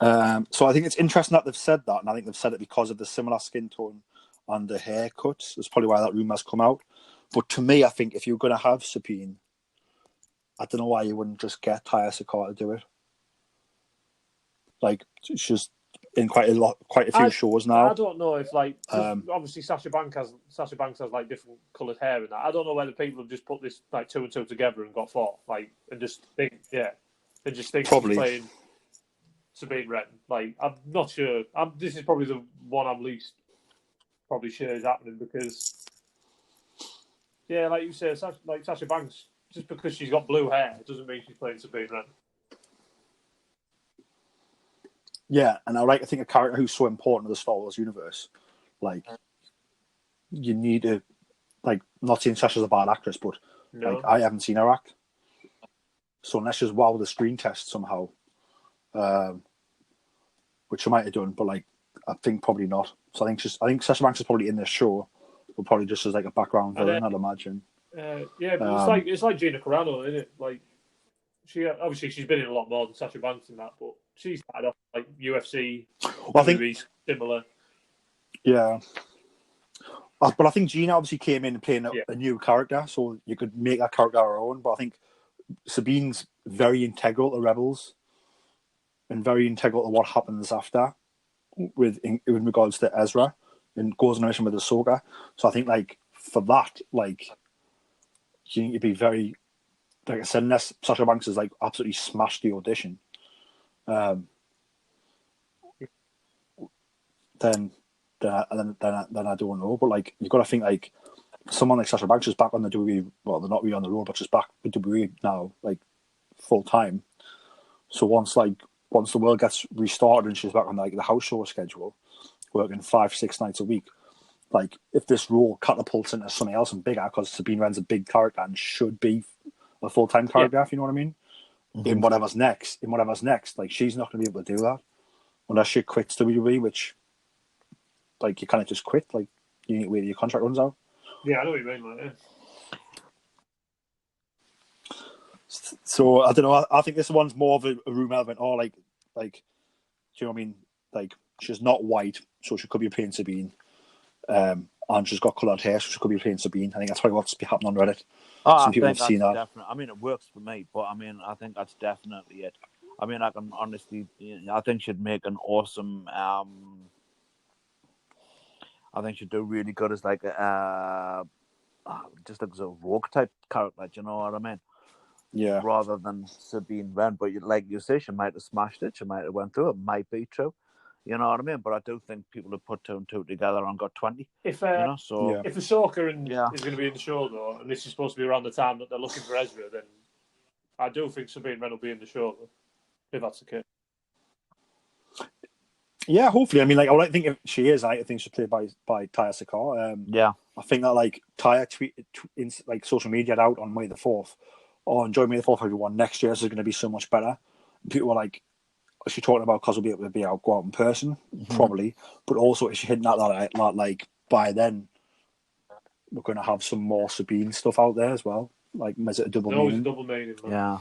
So I think it's interesting that they've said that, and I think they've said it because of the similar skin tone and the haircuts. That's probably why that rumour has come out. But to me, I think if you're going to have Sabine, I don't know why you wouldn't just get Taya Sakar to do it. It's just in quite a few shows now. I don't know if like obviously Sasha Banks has like different coloured hair and that. I don't know whether people have just put this like 2 and 2 together and got 4 like and just think Probably. she's playing Sabine Wren. Like I'm not sure. This is probably the one I'm least probably sure is happening because like you say, like Sasha Banks, just because she's got blue hair doesn't mean she's playing Sabine Wren. Yeah, and I like to think a character who's so important to the Star Wars universe, like you need to, like, not saying Sasha's a bad actress, but like I haven't seen her act, so unless she's wow the screen test somehow, which she might have done, but like I think probably not. So I think Sasha Banks is probably in this show, but probably just as like a background villain, I'd imagine. But it's like Gina Carano, isn't it? Like she's been in a lot more than Sasha Banks in that, but she started off like UFC. Well, I think similar. Yeah, but I think Gina obviously came in playing a new character, so you could make that character our own. But I think Sabine's very integral to Rebels and very integral to what happens after, with regards to Ezra and goes on a mission with Ahsoka. So I think like for that, like you need to be very, like I said, unless Sasha Banks has like absolutely smashed the audition, then I don't know. But like you've got to think like someone like Sasha Banks is back on the WWE. Well, they're not really on the road, but she's back with WWE now, like full time. So once the world gets restarted and she's back on like the house show schedule, working 5-6 nights a week, like if this role catapults into something else and bigger, because Sabine Wren's a big character and should be a full-time character, if you know what I mean. Mm-hmm. In whatever's next, like she's not going to be able to do that unless she quits WWE, which like you kind of just quit, like you need to wait till your contract runs out. Yeah, I know what you mean, like. So I don't know. I think this one's more of a rumor element, or like, do you know what I mean? Like she's not white, so she could be playing Sabine, and she's got coloured hair, so she could be playing Sabine. I think that's probably what's happening on Reddit. Some people have seen that. Definitely. I mean, it works for me, but I mean, I think that's definitely it. I mean, I can honestly, I think she'd make an awesome. I think she'd do really good as like just as a rogue type character. Do you know what I mean? Yeah. Rather than Sabine Wren, but like you say, she might have smashed it. She might have went through it. Might be true. You know what I mean? But I do think people have put 2 and 2 together and got 20. If Ahsoka is going to be in the show though, and this is supposed to be around the time that they're looking for Ezra, then I do think Sabine Wren will be in the show though, if that's the case. Yeah, hopefully. I mean, like I think if she is, I think she's played by Taya Sakar. I think that like Taya tweeted in like social media out on May the 4th. Oh, enjoy May the 4th, everyone. Next year this is going to be so much better. And people were like, is she talking about because we'll be able to go out in person? Mm-hmm. Probably. But also, is she hinting at that like by then we're going to have some more Sabine stuff out there as well? Like, is it a double meaning? It's a double meaning, man.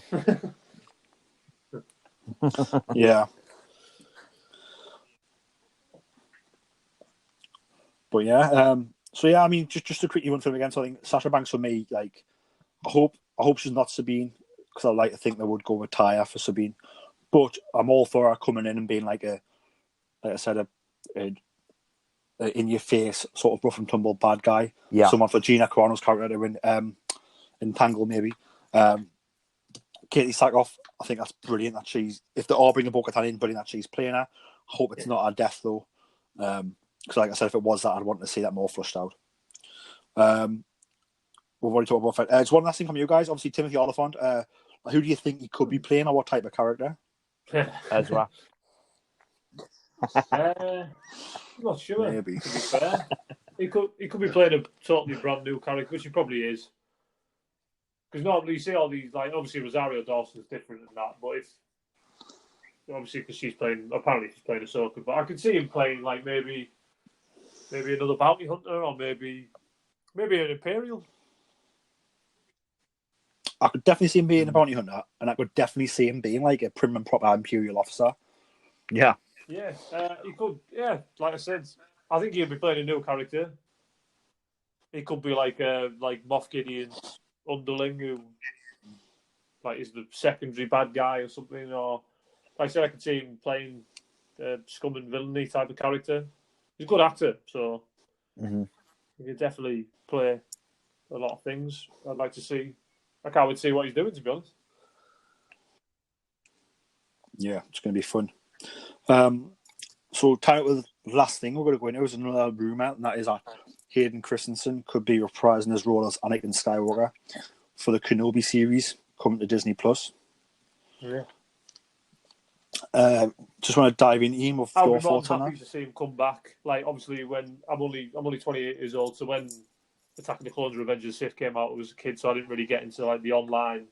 Yeah. Yeah. But yeah, so yeah, I mean, just to quickly run through again. So I think Sasha Banks for me, like, I hope she's not Sabine, because I like to think they would go with Taya for Sabine. But I'm all for her coming in and being like I said, a in your face sort of rough and tumble bad guy. Yeah. Someone for Gina Carano's character in Tangle maybe. Katie Sackhoff, I think that's brilliant that she's, if they are bringing Bo-Katan in, brilliant that she's playing her. I hope it's not her death though. Because like I said, if it was that, I'd want to see that more flushed out. We've already talked about Fett. Just one last thing from you guys. Obviously, Timothy Oliphant. Who do you think he could be playing, or what type of character? Ezra. I'm not sure. Maybe. To be fair, he could be playing a totally brand new character, which he probably is. Because normally you see all these, like obviously Rosario Dawson's different than that, but if obviously because she's playing Ahsoka, but I could see him playing like maybe another bounty hunter, or maybe an Imperial. I could definitely see him being a bounty hunter, and I could definitely see him being like a prim and proper Imperial officer. Yeah. Yeah, he could. Yeah, like I said, I think he'd be playing a new character. He could be like Moff Gideon's underling, who like is the secondary bad guy or something. Or like I said, I could see him playing scum and villainy type of character. He's a good actor, so Mm-hmm. he could definitely play a lot of things. I'd like to see. I can't wait to see what he's doing, to be honest. Yeah, it's going to be fun. So, tying up with the last thing we're going to go into is another rumour, and that is that Hayden Christensen could be reprising his role as Anakin Skywalker for the Kenobi series coming to Disney Plus. Yeah. Just want to dive in, Ian, with I'll your be more thoughts than on happy that. to see him come back. Like, obviously, when I'm only 28 years old, so when Attack of the Clones: Revenge of the Sith came out, I was a kid, so I didn't really get into like the online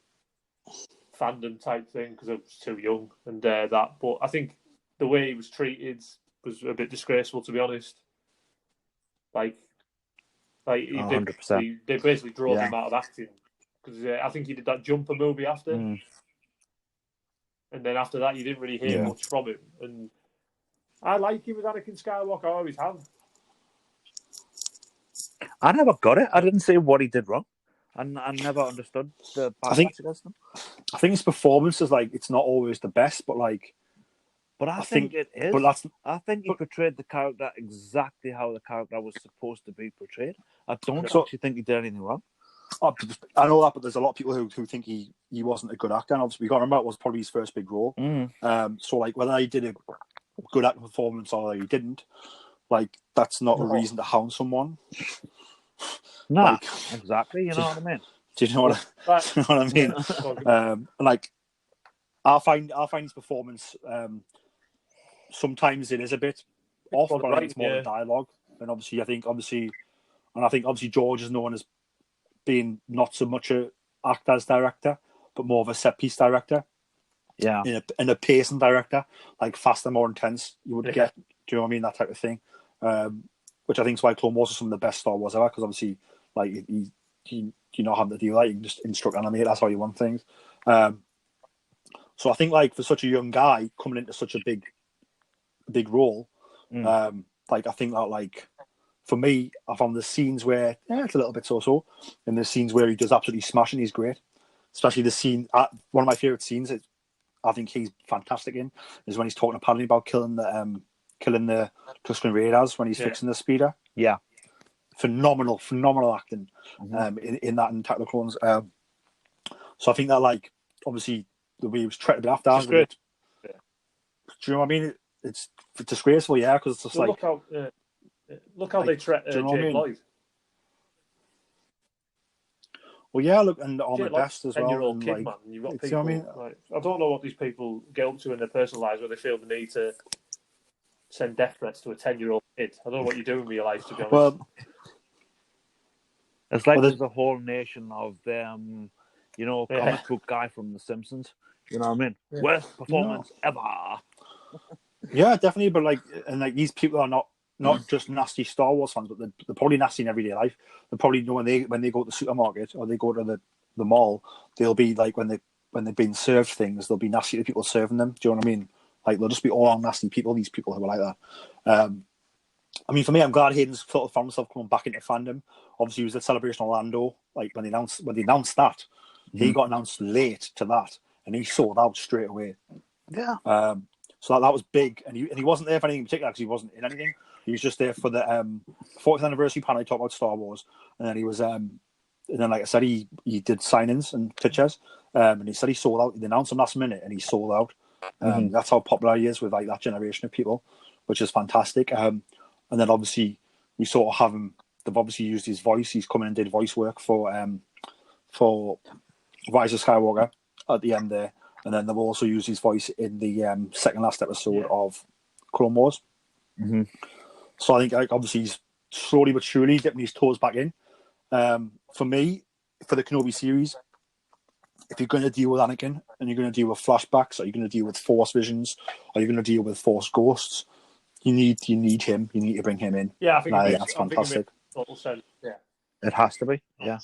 fandom type thing because I was too young and that. But I think the way he was treated was a bit disgraceful, to be honest. Like he 100%. they basically drove Yeah. him out of acting because I think he did that Jumper movie after, Mm. and then after that you didn't really hear much from him. And I like him as Anakin Skywalker. I always have. I never got it. I didn't see what he did wrong. And I never understood the backlash against him. I think his performance is like it's not always the best, but like. But I think it is. But I think he portrayed the character exactly how the character was supposed to be portrayed. I don't actually think he did anything wrong. I know that, but there's a lot of people who think he wasn't a good actor. And obviously, we got to remember it was probably his first big role. So, like, whether he did a good acting performance or he didn't, like, that's not a reason to hound someone. Nah, like, exactly. You know what I mean? Do you know what I mean? Like, I find his performance sometimes it is a bit off, but I think it's more the dialogue. And obviously, I think George is known as being not so much a actor as director, but more of a set piece director. Yeah, in a pacing director, like faster, more intense. You would get, do you know what I mean? That type of thing. Which I think is why Clone Wars is some of the best Star Wars ever, because obviously, like you not having to do that. You can just instruct animate. That's how you want things. So I think like for such a young guy coming into such a big role, like I think that like for me, I found the scenes where it's a little bit so, and the scenes where he does absolutely smash and he's great. Especially the scene, one of my favorite scenes. I think he's fantastic in is when he's talking to Padme about killing the Tusken Raiders when he's fixing the speeder. Yeah, phenomenal acting in that and Attack of the Clones. So I think that like obviously the way he was treated after that. Do you know what I mean? It's disgraceful, because it's just like look how they treat Jake Lloyd. Well, yeah, look, and on the best as well. 10-year-old kid, man. You've got people. I don't know what these people get up to in their personal lives where they feel the need to send death threats to a 10-year-old kid. I don't know what you're doing with your life, to be honest. Well, it's like there's a whole nation of them, comic book guy from The Simpsons. You know what I mean? Yeah. Worst performance ever. Yeah, definitely. But like these people are not just nasty Star Wars fans, but they're probably nasty in everyday life. They probably know when they go to the supermarket or they go to the mall, they'll be like when they've been served things, they'll be nasty to people serving them. Do you know what I mean? Like they'll just be all nasty people. These people who are like that. I mean, for me, I'm glad Hayden's sort of found himself coming back into fandom. Obviously, he was at Celebration Orlando. Like when they announced that, he got announced late to that, and he sold out straight away. Yeah. So that was big, and he wasn't there for anything in particular because he wasn't in anything. He was just there for the 40th anniversary panel. He talked about Star Wars, and then he was, and then like I said, he did signings and pictures, and he said he sold out. They announced him last minute, and he sold out. That's how popular he is with like that generation of people, which is fantastic. And then obviously we sort of have him. They've obviously used his voice. He's come in and did voice work for Rise of Skywalker at the end there, and then they've also used his voice in the second last episode of Clone Wars. So I think like obviously he's slowly but surely dipping his toes back in. For me, for the Kenobi series, if you're going to deal with Anakin and you're going to deal with flashbacks, or you're going to deal with Force visions, or you're going to deal with Force ghosts, you need him. You need to bring him in. Yeah, I think that's fantastic. Total sense. Yeah, it has to be. Yeah,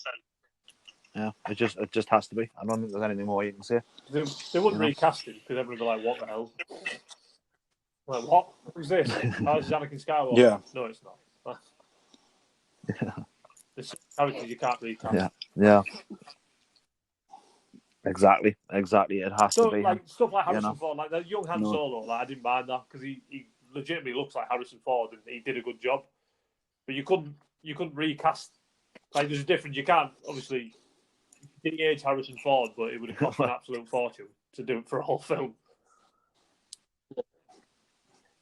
it just has to be. I don't think there's anything more you can say. They wouldn't recast him because everyone would be like, "What the hell? Like what? Who's this? Oh, this is Anakin Skywalker." Yeah. No, it's not. There's characters you can't recast. Yeah. Exactly. It has So to be like him. stuff like You Harrison know? Ford, like the young Han Solo, like I didn't mind that because he legitimately looks like Harrison Ford and he did a good job. But you couldn't recast. Like there's a difference. You can't obviously de-age Harrison Ford, but it would have cost an absolute fortune to do it for a whole film.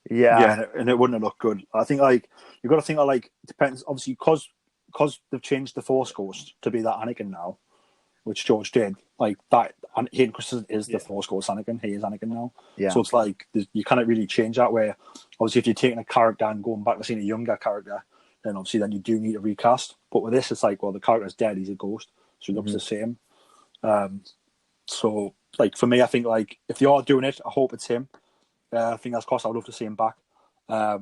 Yeah. and it wouldn't have looked good. I think like you've got to think like it depends obviously because they've changed the Force Ghost to be that Anakin now, which George did. Like that, and Hayden Christensen is the Force Ghost Anakin. He is Anakin now. Yeah. So it's like you can't really change that. Where obviously if you're taking a character and going back to seeing a younger character, then obviously then you do need to recast. But with this, it's like well the character's dead. He's a ghost, so he looks the same. So like for me, I think like if they are doing it, I hope it's him. I think that's cost. I'd love to see him back. I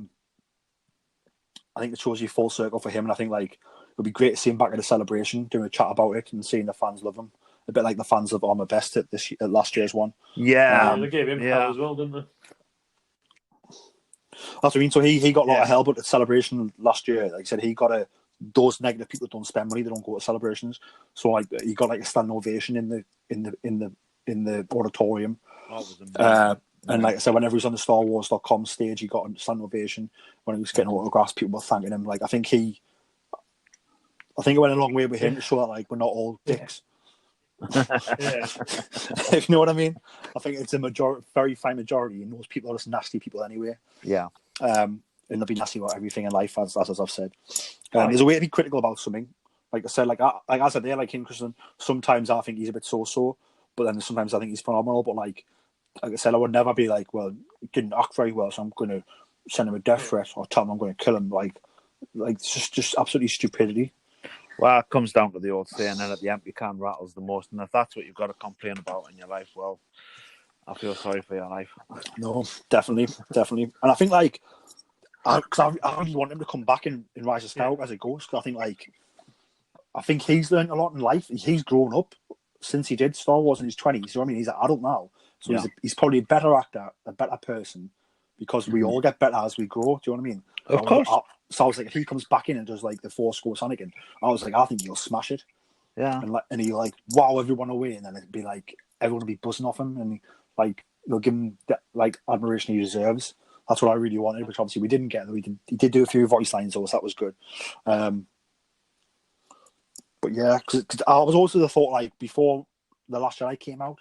think it shows you full circle for him, and I think like it would be great to see him back at a celebration, doing a chat about it, and seeing the fans love him. A bit like the fans of Armour Best at last year's one. Yeah. They gave him hell as well, didn't they? That's what I mean. So he got a lot of hell, but at celebration last year, like I said, he got those negative people don't spend money, they don't go to celebrations. So like he got like a standing ovation in the auditorium. And like I said, whenever he was on the StarWars.com stage, he got a standing ovation. When he was getting autographs, people were thanking him. Like I think it went a long way with him to show that like we're not all dicks. If you know what I mean. I think it's a very fine majority, and most people are just nasty people anyway. Yeah. And they'll be nasty about everything in life, as I've said. There's a way to be critical about something. Like I said, like I said there, like Hayden Christensen, sometimes I think he's a bit so-so, but then sometimes I think he's phenomenal. But like I said, I would never be like, well, he didn't act very well, so I'm going to send him a death threat or tell him I'm going to kill him. Like it's just absolutely stupidity. Well, it comes down to the old saying that the empty can rattles the most, and if that's what you've got to complain about in your life, well, I feel sorry for your life. No, definitely. And I think like, because I really want him to come back in Rise of Skywalker as a ghost. Cause I think he's learned a lot in life. He's grown up since he did Star Wars in his 20s. You know what I mean? He's an adult now. So he's probably a better actor, a better person, because we all get better as we grow. Do you know what I mean? Of course. So I was like, if he comes back in and does like the Force Ghost Anakin, I was like, I think he'll smash it. Yeah. And he like wow everyone away, and then it'd be like everyone would be buzzing off him, and like they'll give him the like admiration he deserves. That's what I really wanted, which obviously we didn't get. He did do a few voice lines, so that was good. But yeah, because I was also the thought like before The Last Jedi came out,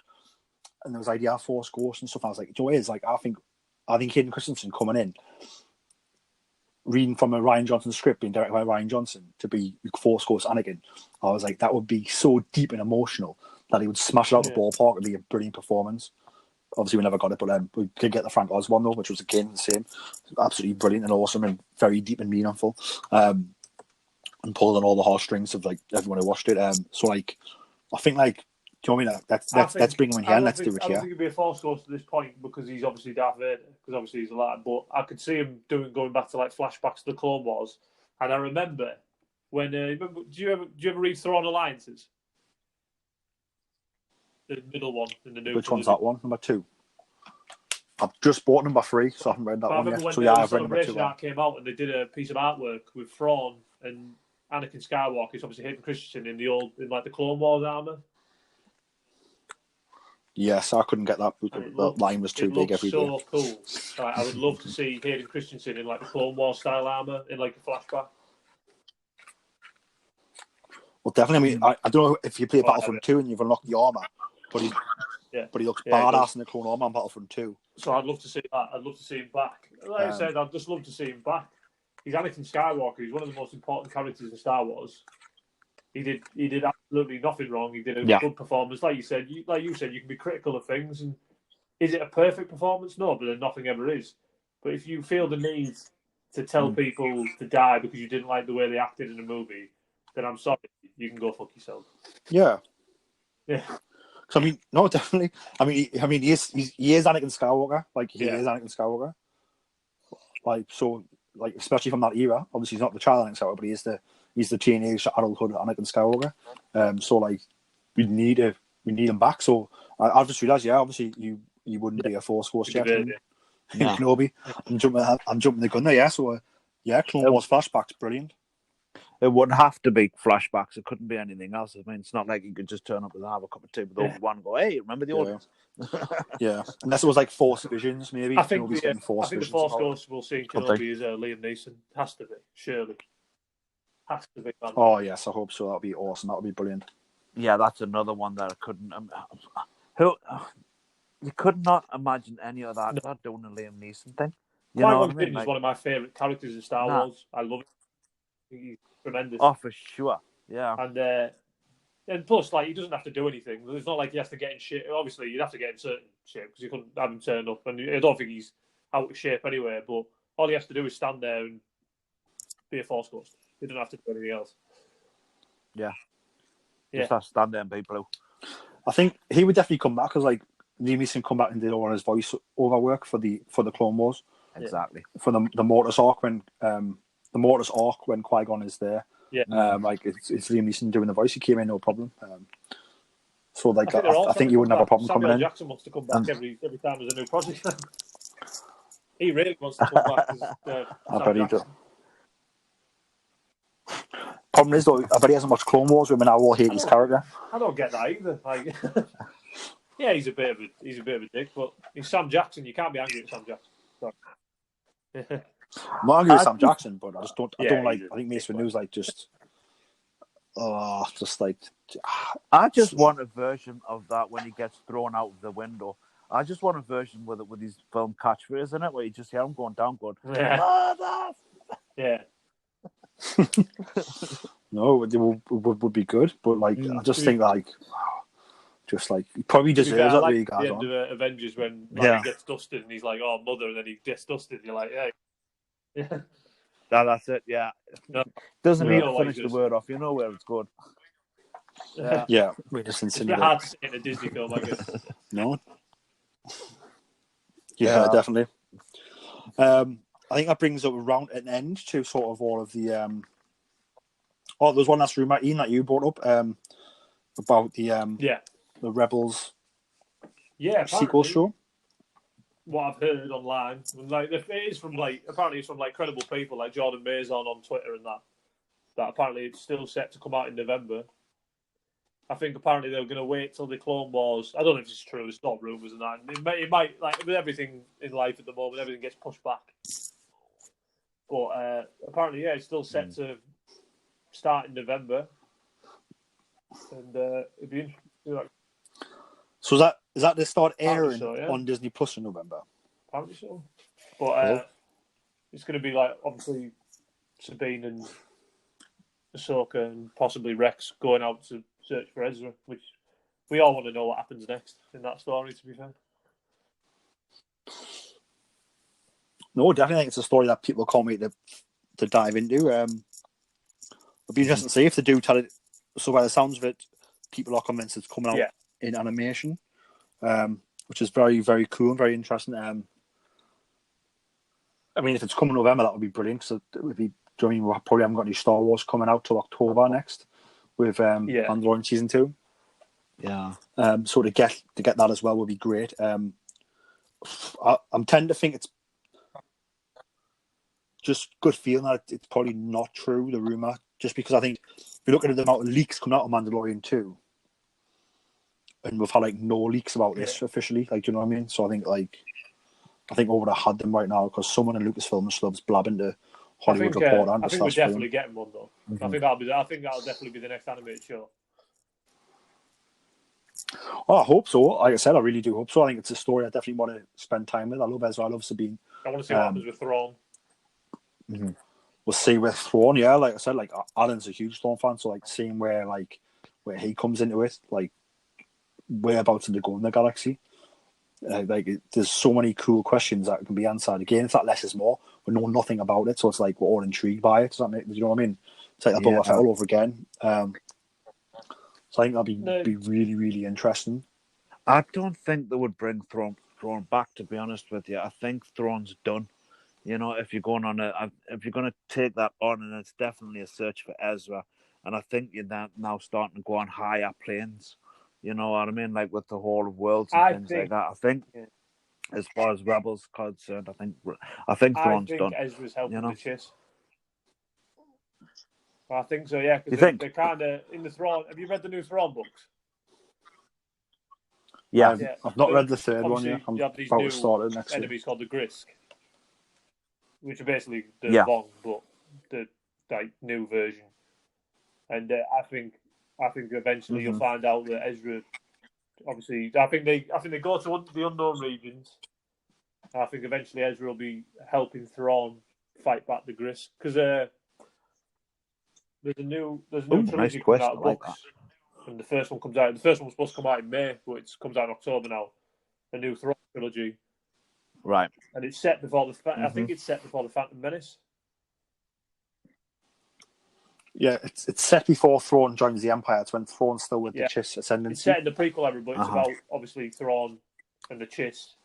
and there was idea of Force Ghost and stuff. I was like, Joe is like I think Hayden Christensen coming in, reading from a Rian Johnson script, being directed by Rian Johnson to be Force Ghost Anakin. I was like, that would be so deep and emotional that he would smash it out the ballpark and be a brilliant performance. Obviously, we never got it, but we did get the Frank Oz one though, which was again the same, absolutely brilliant and awesome and very deep and meaningful, and pulled on all the heartstrings of like everyone who watched it. So like, I think like. Do you know what I mean? Let's bring him in here and let's do it here. I don't think he'd be a Force Ghost at this point because he's obviously Darth Vader, because obviously he's a lad. But I could see him going back to like flashbacks to the Clone Wars. And I remember when do you ever read Thrawn Alliances? The middle one in the new. Which one's that one? Number 2. I've just bought number 3, so I haven't read that one yet. So I've read number 2. Art came out and they did a piece of artwork with Thrawn and Anakin Skywalker. It's obviously Hayden Christensen in the Clone Wars armor. Yes, I couldn't get that. The line was too big every day. So cool. I would love to see Hayden Christensen in like the Clone Wars style armor in like a flashback. Well, definitely. I mean, I don't know if you play Battlefront 2 and you've unlocked the armor, but he looks badass in the Clone armor on Battlefront 2. So I'd love to see that. I'd love to see him back. Like I said, I'd just love to see him back. He's Anakin Skywalker. He's one of the most important characters in Star Wars. He did absolutely nothing wrong. He did a good performance. Like you said, you can be critical of things. And is it a perfect performance? No, but then nothing ever is. But if you feel the need to tell people to die because you didn't like the way they acted in a movie, then I'm sorry, you can go fuck yourself. Yeah. Yeah. So I mean, no, definitely. I mean, he is Anakin Skywalker. Like he is Anakin Skywalker. Like so, like especially from that era. Obviously, he's not the child Anakin Skywalker, but he's the teenage adulthood Anakin Skywalker. So like we need him back. So I've just realised, obviously you wouldn't be a Force Ghost yet in Kenobi. I'm jumping the gun there, So Clone Wars flashbacks, brilliant. It wouldn't have to be flashbacks. It couldn't be anything else. I mean, it's not like you could just turn up and have a cup of tea with Obi-Wan and go, "Hey, remember the old days?" Yeah, unless it was like Force Visions, maybe. I think Kenobi's getting Force the Visions. Force about it. Ghost we'll see in Something. Kenobi is Liam Neeson. Has to be, surely. Has to be. Man. Oh yes, I hope so. That'll be awesome. That'll be brilliant. Yeah, that's another one that I couldn't. You could not imagine any of that without doing a Liam Neeson thing. You know what I mean? Is one of my favourite characters in Star Wars. I love it. He's tremendous. Oh, for sure. Yeah. And plus, like, he doesn't have to do anything. It's not like he has to get in shape. Obviously, you'd have to get in certain shape because you couldn't have him turn up. And I don't think he's out of shape anyway. But all he has to do is stand there and be a Force Ghost. He doesn't have to do anything else. Yeah. Just have to stand there and be blue. I think he would definitely come back because, like, Liam Neeson come back and did all his voice over work for the Clone Wars. Exactly. For the Mortis arc when Qui-Gon is there. Yeah. Like it's Liam Neeson doing the voice. He came in no problem. So like I think you wouldn't have a problem Samuel coming in. Jackson wants to come back every time there's a new project. He really wants to come back. I bet he does. Problem is though, I bet he hasn't watched Clone Wars. Women now all hate his character. I don't get that either. Like, yeah, he's a bit of a dick, but he's Sam Jackson. You can't be angry at Sam Jackson. So. I'm not angry with Sam Jackson, but I just don't. I don't like. I think Mace Windu's like just. Just like. I just want a version of that when he gets thrown out of the window. I just want a version with his film catchphrase in it, where you just hear him going down, going, "Mother!" Yeah. No, it would be good, but like I just think like. Just like he probably deserves that. Like the end of Avengers when he gets dusted and he's like, "Oh, mother," and then he gets dusted. You're like, "Hey, yeah." That's it. Yeah, no, doesn't need to finish the word off. You know where it's going. Yeah. It's a bit hard to say in a Disney film, I guess. No. Yeah, definitely. I think that brings up around an end to sort of all of the. There's one last rumor, Ian, that you brought up about the Rebels sequel show. What I've heard online, like it is from apparently it's from credible people like Jordan Mason on Twitter and that apparently it's still set to come out in November. I think apparently they're going to wait till the Clone Wars. I don't know if it's true. It's not rumors and that. It might like with everything in life at the moment, everything gets pushed back. But apparently, it's still set to start in November, and it'd be interesting. So is that they start airing on Disney Plus in November? Apparently so. But it's going to be like obviously Sabine and Ahsoka and possibly Rex going out to search for Ezra, which we all want to know what happens next in that story. To be fair. No, definitely think it's a story that people can't wait to dive into. It'll be interesting to see if they do tell it. So by the sounds of it, people are convinced it's coming out in animation, which is very, very cool and very interesting. I mean, if it's coming November, that would be brilliant. So it would be. Do you know what I mean we probably haven't got any Star Wars coming out till October next with Mandalorian season 2? Yeah. So to get that as well would be great. I'm tend to think it's just good feeling that it's probably not true, the rumor, just because I think if you look at the amount of leaks coming out of Mandalorian 2, and we've had like no leaks about this officially, like, do you know what I mean? So I think we would have had them right now because someone in Lucasfilm just loves blabbing to Hollywood Reporter. I think we're definitely getting one though. Mm-hmm. I think that'll definitely be the next animated show. Oh, I hope so. Like I said, I really do hope so. I think it's a story I definitely want to spend time with. I love Ezra. I love Sabine. I want to see what happens with Thrawn. Mm-hmm. We'll see with Thrawn. Yeah, like I said, like Alan's a huge Thrawn fan, so like seeing where he comes into it, like whereabouts in the go in the galaxy. There's so many cool questions that can be answered. Again, it's that less is more. We know nothing about it, so it's like we're all intrigued by it. Does that make? Do you know what I mean? It's like Boba Fett all over again. So I think that'd be really, really interesting. I don't think they would bring Thrawn back. To be honest with you, I think Thrawn's done. You know, if you're going to take that on, and it's definitely a search for Ezra, and I think you're now starting to go on higher planes. You know what I mean? Like with the whole of worlds and things like that. I think, as far as Rebels concerned, I think Thrawn's done. Ezra's helping the chase. I think so, yeah. You Because think? they're kind of in the Thrawn. Have you read the new Thrawn books? Yeah. I've not read the third one yet. I'm you have these about new to start it next year. enemies called the Grisk, which are basically the Yeah. Vong, but the like new version. And I think eventually you'll find out that Ezra. Obviously, I think they go to the unknown regions. I think eventually Ezra will be helping Thrawn fight back the Grisk because there's a new trilogy coming out of books, and the first one comes out. The first one was supposed to come out in May, but it comes out in October now. A new Thrawn trilogy, right? And it's set before the. I think it's set before the Phantom Menace. Yeah, it's set before Thrawn joins the Empire. It's when Thrawn's still with the Chiss Ascendancy. It's set in the prequel era, but it's about obviously Thrawn and the Chiss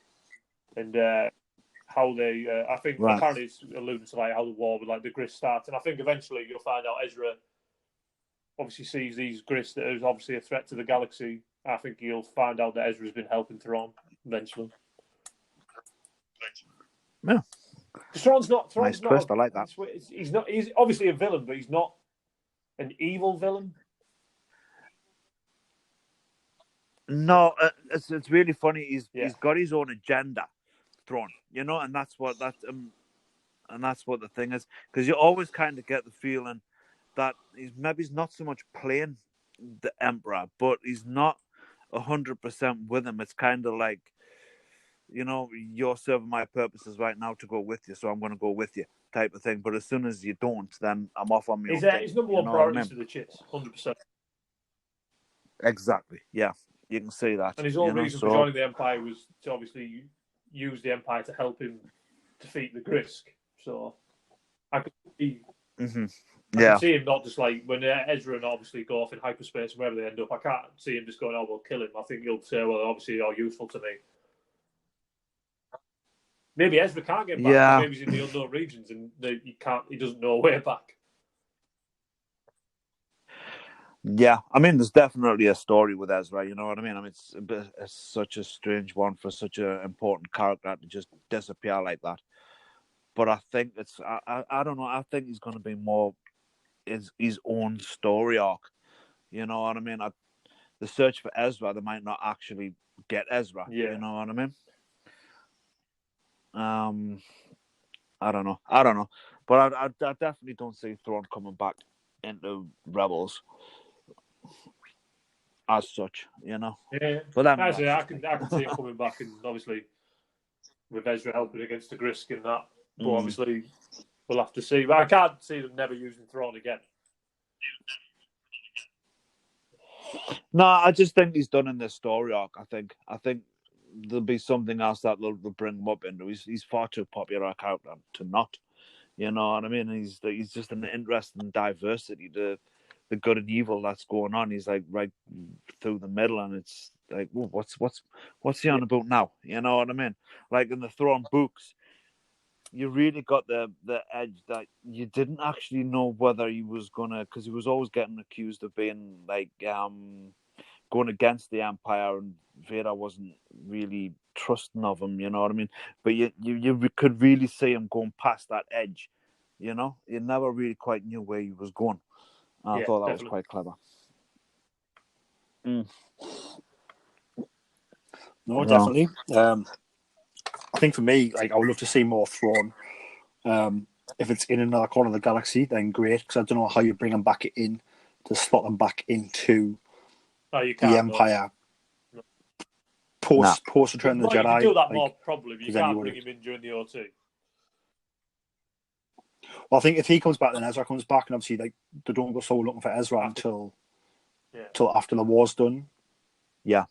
and how they. I think apparently it's alluding to like how the war with like the Grisk starts, and I think eventually you'll find out Ezra obviously sees these Grisk that is obviously a threat to the galaxy. I think you'll find out that Ezra's been helping Thrawn eventually. Yeah, Thrawn's not. Nice twist. I like that. He's not. He's obviously a villain, but he's not an evil villain. No, it's really funny. He's got his own agenda, Thrawn. You know, and that's what the thing is, because you always kind of get the feeling that he's not so much playing the Emperor, but he's not 100% with him. It's kind of like, you know, you're serving my purposes right now to go with you, so I'm going to go with you, type of thing. But as soon as you don't, then I'm off on my own thing. His number one priority to the Chiss, 100%. Exactly. Yeah, you can see that. And his whole reason for joining the Empire was to obviously use the Empire to help him defeat the Grisk. So I could see. I can see him not just like when Ezra and obviously go off in hyperspace and wherever they end up. I can't see him just going, "Oh, we'll kill him." I think he'll say, "Well, obviously you're useful to me." Maybe Ezra can't get back. Yeah. Maybe he's in the unknown regions and he doesn't know a way back. Yeah, I mean, there's definitely a story with Ezra. You know what I mean? I mean, it's such a strange one for such an important character to just disappear like that. But I think I don't know. I think he's going to be more his own story arc. You know what I mean? The search for Ezra, they might not actually get Ezra. Yeah. You know what I mean? I don't know. But I definitely don't see Thrawn coming back into Rebels as such, you know. Yeah. But actually, I can see him coming back, and obviously with Ezra helping against the Grisk and that. But obviously, we'll have to see. But I can't see them never using Thrawn again. No, I just think he's done in this story arc. I think there'll be something else that they'll bring him up into. He's far too popular a character to not. You know what I mean? He's just an interesting diversity to the good and evil that's going on. He's like right through the middle, and it's like, well, what's he on about now? You know what I mean? Like in the Thrawn books, you really got the edge that you didn't actually know whether he was gonna, because he was always getting accused of being like going against the Empire, and Vader wasn't really trusting of him. You know what I mean? But you could really see him going past that edge. You know, you never really quite knew where he was going. I thought that was quite clever. No, definitely. I think for me, like, I would love to see more Thrawn. If it's in another corner of the galaxy, then great, because I don't know how you bring them back in to slot them back into the Empire. No. Post Return of the Jedi. You can do that more probably. You can't bring him in during the OT. Well, I think if he comes back, then Ezra comes back, and obviously, like, they don't go so looking for Ezra until after the war's done. Yeah.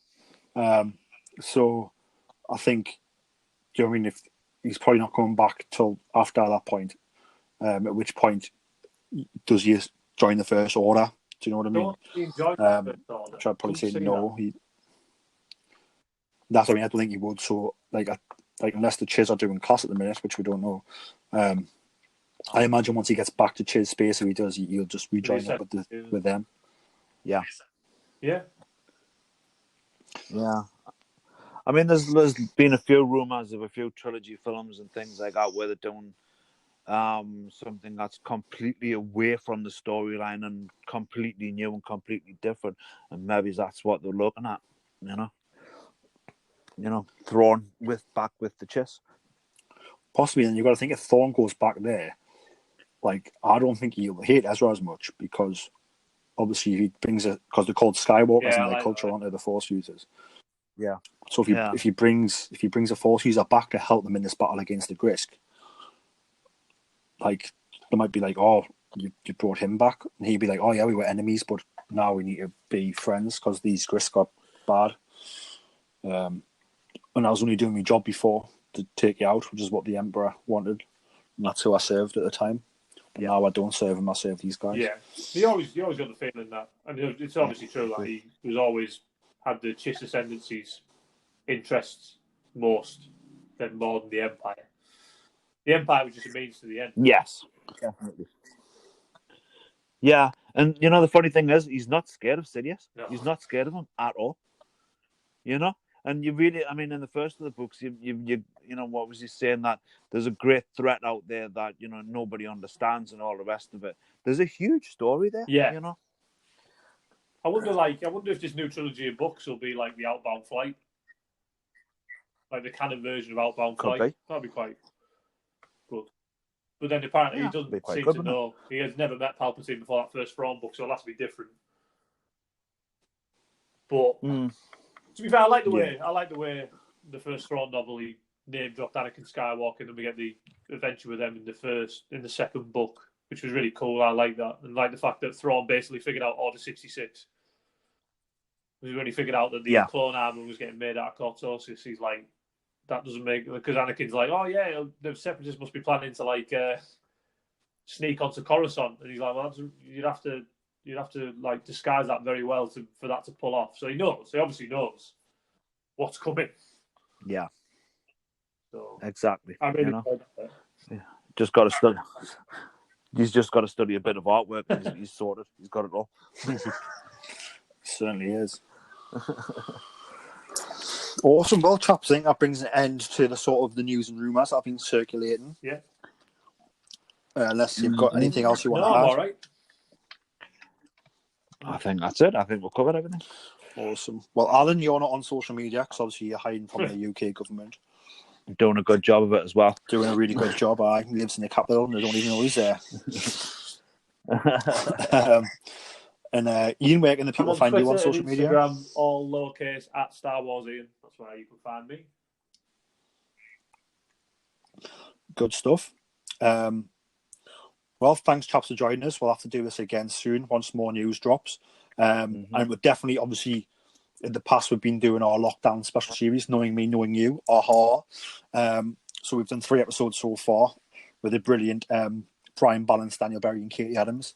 So I think, do you know what I mean? If he's probably not coming back till after that point, at which point does he join the First Order? Do you know what I mean? Which I'd probably say no. That's what I mean. I don't think he would. So, like unless the Chiz are doing class at the minute, which we don't know. I imagine once he gets back to Chiz space, if he does, he'll just rejoin up with them. Yeah. Yeah. Yeah. I mean, there's been a few rumours of a few trilogy films and things like that where they're doing something that's completely away from the storyline and completely new and completely different, and maybe that's what they're looking at, thrown back with the chess. Possibly, and you've got to think if Thrawn goes back there, like, I don't think he'll hate Ezra as much, because obviously he brings it, because they're called Skywalkers and their culture onto the Force users. Yeah. So if he brings a Force user back to help them in this battle against the Grisk, like, they might be like, oh, you brought him back, and he'd be like, oh yeah, we were enemies, but now we need to be friends because these Grisk got bad. And I was only doing my job before to take you out, which is what the Emperor wanted, and that's who I served at the time. But now I don't serve him; I serve these guys. Yeah, you always got the feeling that, and it's obviously true that he was always had the Chiss Ascendancy's interests more than the Empire. The Empire was just a means to the end. Yes, definitely. Yeah, and the funny thing is, he's not scared of Sidious. No. He's not scared of him at all. And you really, I mean, in the first of the books, you what was he saying, that there's a great threat out there that nobody understands and all the rest of it. There's a huge story there. Yeah. I wonder if this new trilogy of books will be like the Outbound Flight, like the canon version of Outbound Flight. That'd be quite good. But then apparently he doesn't seem to know. He has never met Palpatine before that first Thrawn book, so it'll have to be different. But to be fair, I like the way the first Thrawn novel, he name dropped Anakin Skywalker, and then we get the adventure with them in the second book, which was really cool. I like that, and like the fact that Thrawn basically figured out Order 66. When he figured out that the clone armor was getting made out of Cortosis, he's like, that doesn't make, because Anakin's like, oh yeah, the Separatists must be planning to like sneak onto Coruscant, and he's like, well, you'd have to like disguise that very well for that to pull off. So he obviously knows what's coming. Yeah. So exactly. I really like that. Yeah. Just got to study. He's just got to study a bit of artwork. And he's sorted. He's got it all. Certainly is. Awesome. Well, chaps, I think that brings an end to the sort of the news and rumours that have been circulating. Yeah. Unless you've got anything else you want to add. I'm all right. I think that's it. I think we've covered everything. Awesome. Well, Alan, you're not on social media because obviously you're hiding from the UK government. Doing a good job of it as well. Doing a really good job. He lives in the capital and they don't even know he's there. And Iain, where can the people find you on social media? Instagram, all lowercase, at Star Wars Iain. That's where you can find me. Good stuff. Well, thanks, chaps, for joining us. We'll have to do this again soon once more news drops. And we're definitely, obviously, in the past, we've been doing our lockdown special series, Knowing Me, Knowing You, AHA. So we've done 3 episodes so far with the brilliant Brian Balance, Daniel Berry and Katie Adams.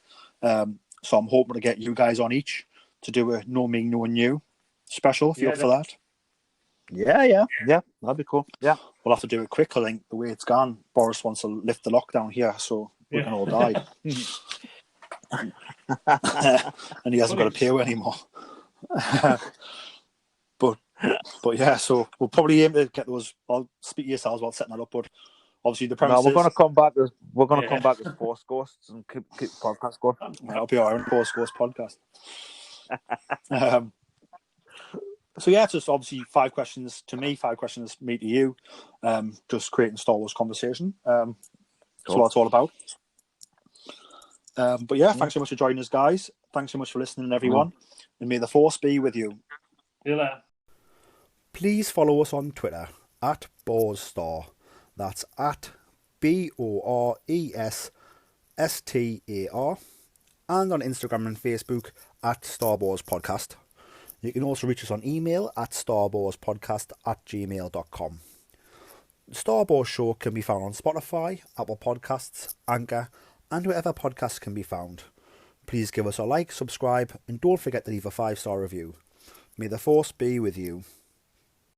So I'm hoping to get you guys on each to do a Know Me, Knowing You special, if you're up for that. Yeah, that'd be cool. Yeah. We'll have to do it quick. I think the way it's gone, Boris wants to lift the lockdown here, so we can all die. And he hasn't got a PO anymore. but yeah, so we'll probably aim to get those. I'll speak to yourselves about setting that up, but obviously the premise we're going to come back as Force Ghosts and keep the podcast going. That'll be our own Force Ghost podcast. So yeah, it's just obviously 5 questions to me, 5 questions me to you. Just creating Star Wars conversation. That's what it's all about. But yeah, thanks so much for joining us, guys. Thanks so much for listening, everyone. And may the Force be with you. See you later. Please follow us on Twitter at BorsStar. That's at BORESSTAR. And on Instagram and Facebook at Star Wars Podcast. You can also reach us on email at starwarspodcast@gmail.com. The Star Wars Show can be found on Spotify, Apple Podcasts, Anchor, and wherever podcasts can be found. Please give us a like, subscribe, and don't forget to leave a 5-star review. May the Force be with you.